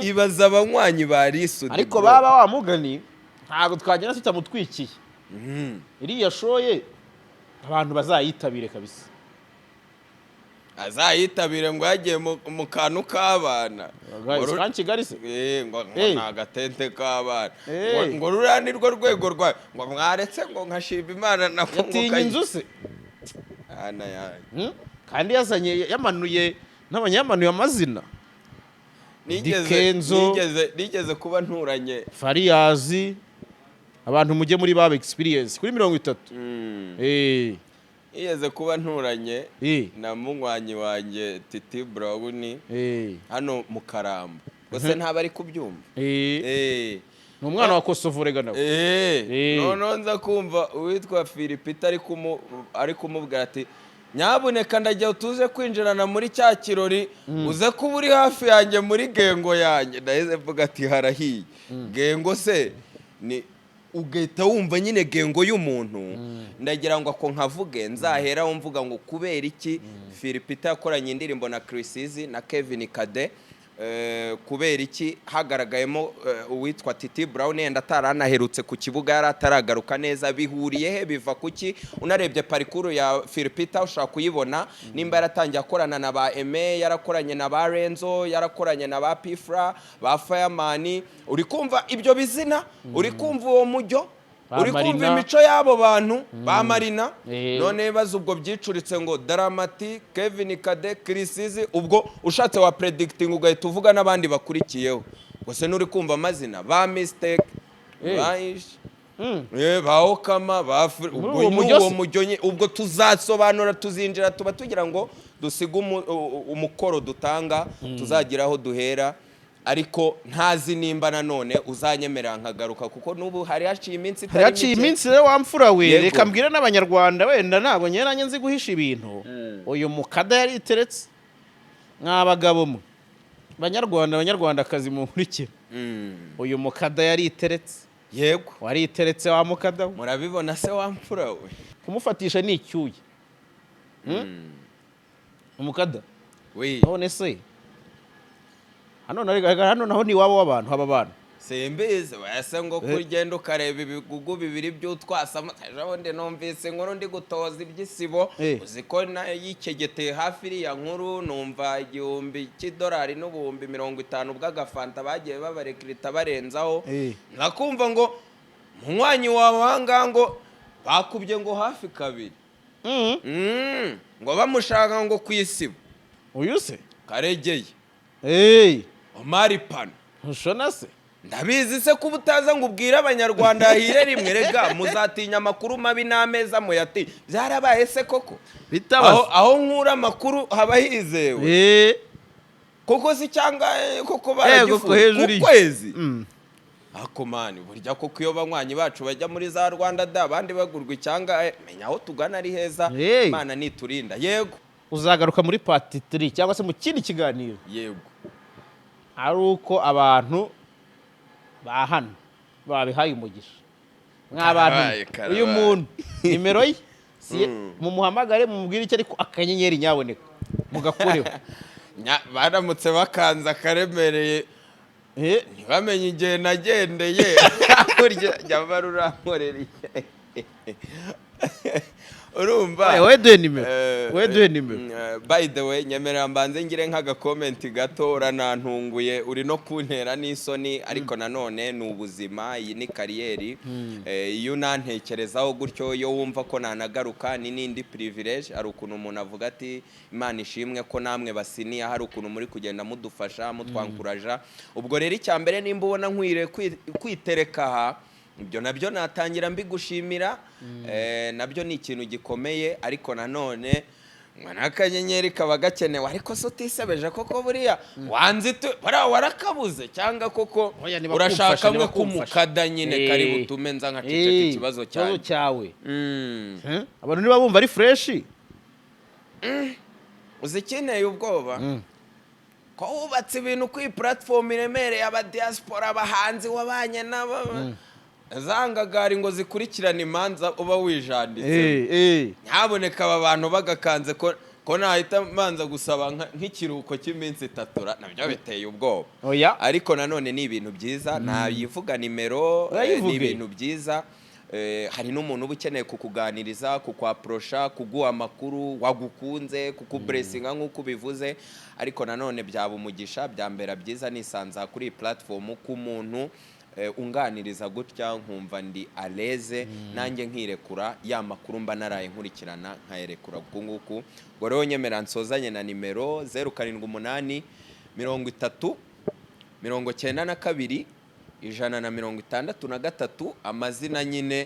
ibaze abanywanyi barisudi ariko baba wa mugani ntabwo twagenda tutamutwikiye iriya shoye abantu bazayitabire kabisa azayitabire ngo yagiye mu kantu k'abana kandi Kigali se ngo nagatente k'abana ngo ruranirwo rwego rwa ngo mwaretse ngo nkashima Imana nako ngo inzu se ana yaje kandi yazanye yamanuye n'abanyamanuye amazina nigeze kuba nturanye Fariyazi abantu mujye muri baba experience kuri 30 Iyeze kuba nturanye na munywanyi wanjye Titi Brown hano mu Karamba gose ntaba ari kubyumva n'umwana wa Kosovo rega nawe none nza kumva uwitwa Philipita ari kumubwira ati nyabuneka ndajya tuze kwinjirana muri cya kirori uze kuba uri hafi yanjye muri gengo yanjye ndaheze mvuga ati harahiye gengo se ni ugahita wumva nyine gengo y'umuntu ndagira ngo ako nkavuge nzahera mvuga ngo kubera iki Philipita yakoranye indirimbo na KIIZ na Kevin Kade kubera iki hagaragayemo uwitwa Titi Brown yenda ataranaherutse ku kibuga yari ataragaruka neza bihuriye he biva kuki unarebye parikuru ya Philipita ushaka kuyibona nimba yaratangiye akorana na ba Aime yarakoranye na ba Renzo yarakoranye na ba Pifra ba Fireman uri kumva ibyo bizina uri kumva uwo mujyo uri kumva imico y'abo bantu ba Marina none baza ubwo byicuritse ngo Dramati Kevin Kade KIIZ ubwo ushatse wa predicting ugahita uvuga n'abandi bakurikiyeho gusa nuri kumva amazina ba Mistake baish ba Okama ba uwo mujyo ubwo tuzasobanura tuzinjira tuba tugira ngo dusiga umukoro dutanga tuzagiraho duhera ariko ntazi nimba nanone uzanyemerera nkagaruka kuko nubu hari haciye iminsi itari mike haciye iminsi rero wamfura we reka mbwira n'abanyarwanda wenda ntabwo nyeranye nzi guhisha ibintu uyu mukada yari iteretse nk'abagabo mwe abanyarwandakazi mu nkurikira uyu mukada yari iteretse yego wari iteretse wa mukada murabibona se wamfura we kumufatisha ni icyuye umukada we none se hano naho ni wabo w'abantu haba abantu Sembize wese ngo kugenda ukareba ibigugu bibiri by'utwasama ejobundi numvise inkuru ndi gutoza iby'isibo uziko yikegeteye hafi iriya nkuru numva $1,000 n'ubuhumbi 50 bw'agafanta bagiye babarekirita barenzaho nakumva ngo munywanyi wawe wangango bakubye ngo hafi kabiri ngo bamushaka ngo kwisibo uyu se karegeye Omari Pano ushona se ndabizi se kuba utaza ngo ubwire abanyarwanda hire rimwe rega muzatinya amakuru mabi n'ameza muyati byarabaye se koko aho nkura amakuru haba hizewe koko si cyangwa koko baragifuza ku kwezi ako mani burya koko iyo banywanyi bacu bajya muri za Rwanda da abandi bagurwa icyanga menya aho tugana ari heza Imana niturinda yego uzagaruka muri part 3 cyangwa se mu kindi kiganiro yego ari uko abantu bahana babihaye umugisha nk'abantu uyu muntu nimero ye mumuhamagare mumubwire icyo ariko akanyenyeri nyaboneka mugakureho baramutse bakanza akaremereye ntibamenye igihe nagendeye burya jya rurankorera urumva weduhe nimero by the way nyemerera mbanze ngire nk'aga comment gato uranantunguye uri no kuntera n'isoni ariko nanone ni ubuzima iyi ni kariyeri iyo unantekerezaho gutyo yo wumva ko nanagaruka ni n'indi privilege ari ukuntu umuntu avuga ati Imana ishimwe ko namwe basiniya hari ukuntu muri kugenda mudufasha mutwankuraja ubwo rero icyambere nimba ubona nkwire kwitereka aha ibyo nabyo natangira mbigushimira nabyo ni ikintu gikomeye ariko nanone n'akanyenyeri kaba gakenewe ariko so utisebeje koko buriya wanze warakabuze cyangwa koko urashaka mwe kumukada nyine kari butume nza nkaceceka ikibazo cyawe abantu niba bumva ari fresh uzikeneye ubwoba ko wubatse ibintu kuri platform iremereye aba diaspora abahanzi wabanye nabo zangagari ngo zikurikirana imanza uba wijanditse nyaboneka aba bantu bagakanze ko nahita manza gusaba nk'ikiruhuko cy'iminsi 3 nabyo biteye ubwoba ariko nanone ni ibintu byiza nayivuga nimero ni ibintu byiza hari n'umuntu uba ukeneye kukuganiriza kukwaprosha kuguha amakuru wagukunze kukublessinga nk'uko bivuze ariko nanone byaba umugisha byambera byiza nisanza kuri platform k'umuntu unganiriza gutya nkumva ndi aleze nanjye nkirekura ya makuru mba naraye nkurikirana nkayerekura nguku ngo rero nyemera nsozanye na nimero 078 30 92 163 amazina nyine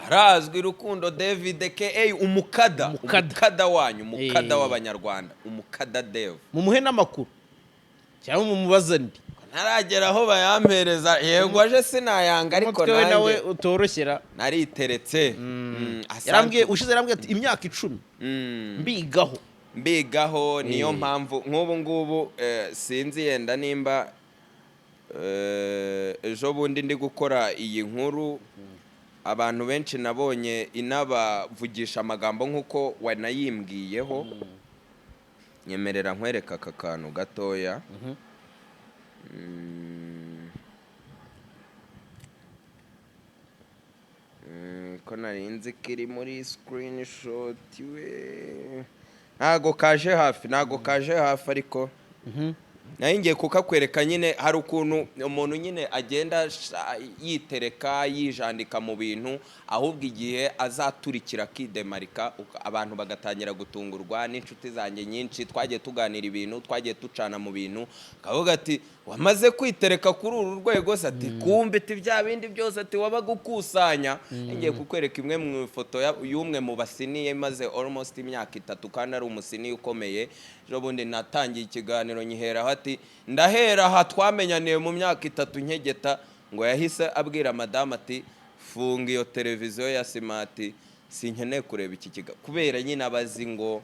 arazwi Rukundo David K.A. umukada wanyu umukada w'abanyarwanda umukada Dev mumuhe n'amakuru cyangwa mumubaza ndi ntaragera aho bayampereza yego aje sinayanga ariko nanjye nawe utoroshyera nariteretse yarambwiye ushize yarambwiye ati imyaka 10 mbigaho niyo mpamvu nk'ubu ngubu sinzi yenda nimba ejo bundi ndi gukora iyi nkuru abantu benshi nabonye inabavugisha amagambo nk'uko wanayimbwiyeho nyemerera nkwereka aka kantu gatoya ko narinzi kiri muri screenshot we ntago kaje hafi ariko nayo ngiye kukakwereka nyine hari ukuntu umuntu nyine agenda yitereka yijandika mu bintu ahubwo igihe azaturikira akidemarika abantu bagatangira gutungurwa n'inshuti zanjye nyinshi twagiye tuganira ibintu twagiye tucana mu bintu kavuga ati wamaze kwitereka kuri uru rwego se ati kumbe ati bya bindi byose ati wabaga ukusanya ngiye kukwereka imwe mu foto y'umwe mu basiniye maze almost imyaka 3 kandi ari umusiniye ukomeye ejo bundi natangiye ikiganiro nyihera ati ndahera aha twamenyaniye mu myaka 3 nkegeta ngo yahise abwira madame ati funga iyo televiziyo ya simati sinkeneye kureba iki kiga kubera nyine abazi ngo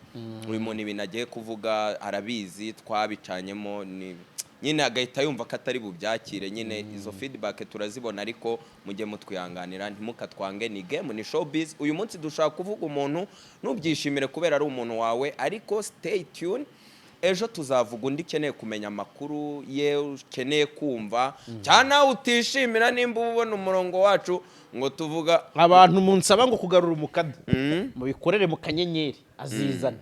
uyu muntu ibintu agiye kuvuga arabizi twabicanyemo ni nyine agahita yumva ko atari bubyakire nyine izo feedback turazibona ariko mujye mutwihanganira ntimukatwange ni game ni showbiz uyu munsi dushaka kuvuga umuntu nubyishimire kubera ari umuntu wawe ariko stay tuned ejo tuzavuga undi keneye kumenya amakuru ye ukeneye kumva cyane utishimira nimba ubona umurongo wacu ngo tuvuga abantu munsaba ngo kugarura umukada mu bikorere mu kanyenyeri azizana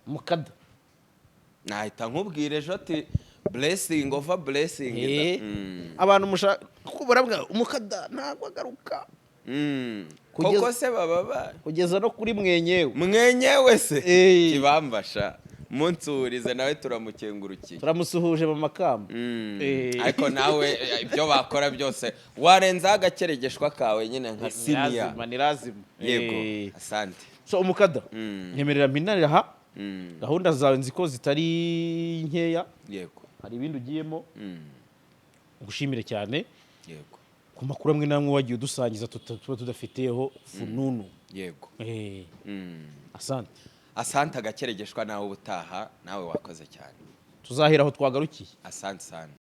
umukada nahita nkubwire ejo ati blessing over blessing abantu mushaka kubura umukada ntabwo agaruka koko se baba kugeza no kuri mwenyewe se kibambasha munsurize nawe turamukengurukiye turamusuhuje mu makamba ariko nawe ibyo bakora byose warenza agakeregeshwa kawe nyine nka senior ni lazima yego asante so umukada nyemerera minarira ha gahunda zawe nziko zitari nkeya yego hari ibindi ugiyemo ngushimire cyane yego ku makuru amwe namwe wagiye udusangiza tuba tudafiteho fununu yego asante agakeregeshwa nawe ubutaha nawe wakoze cyane tuzahera aho twagarukiye asante sana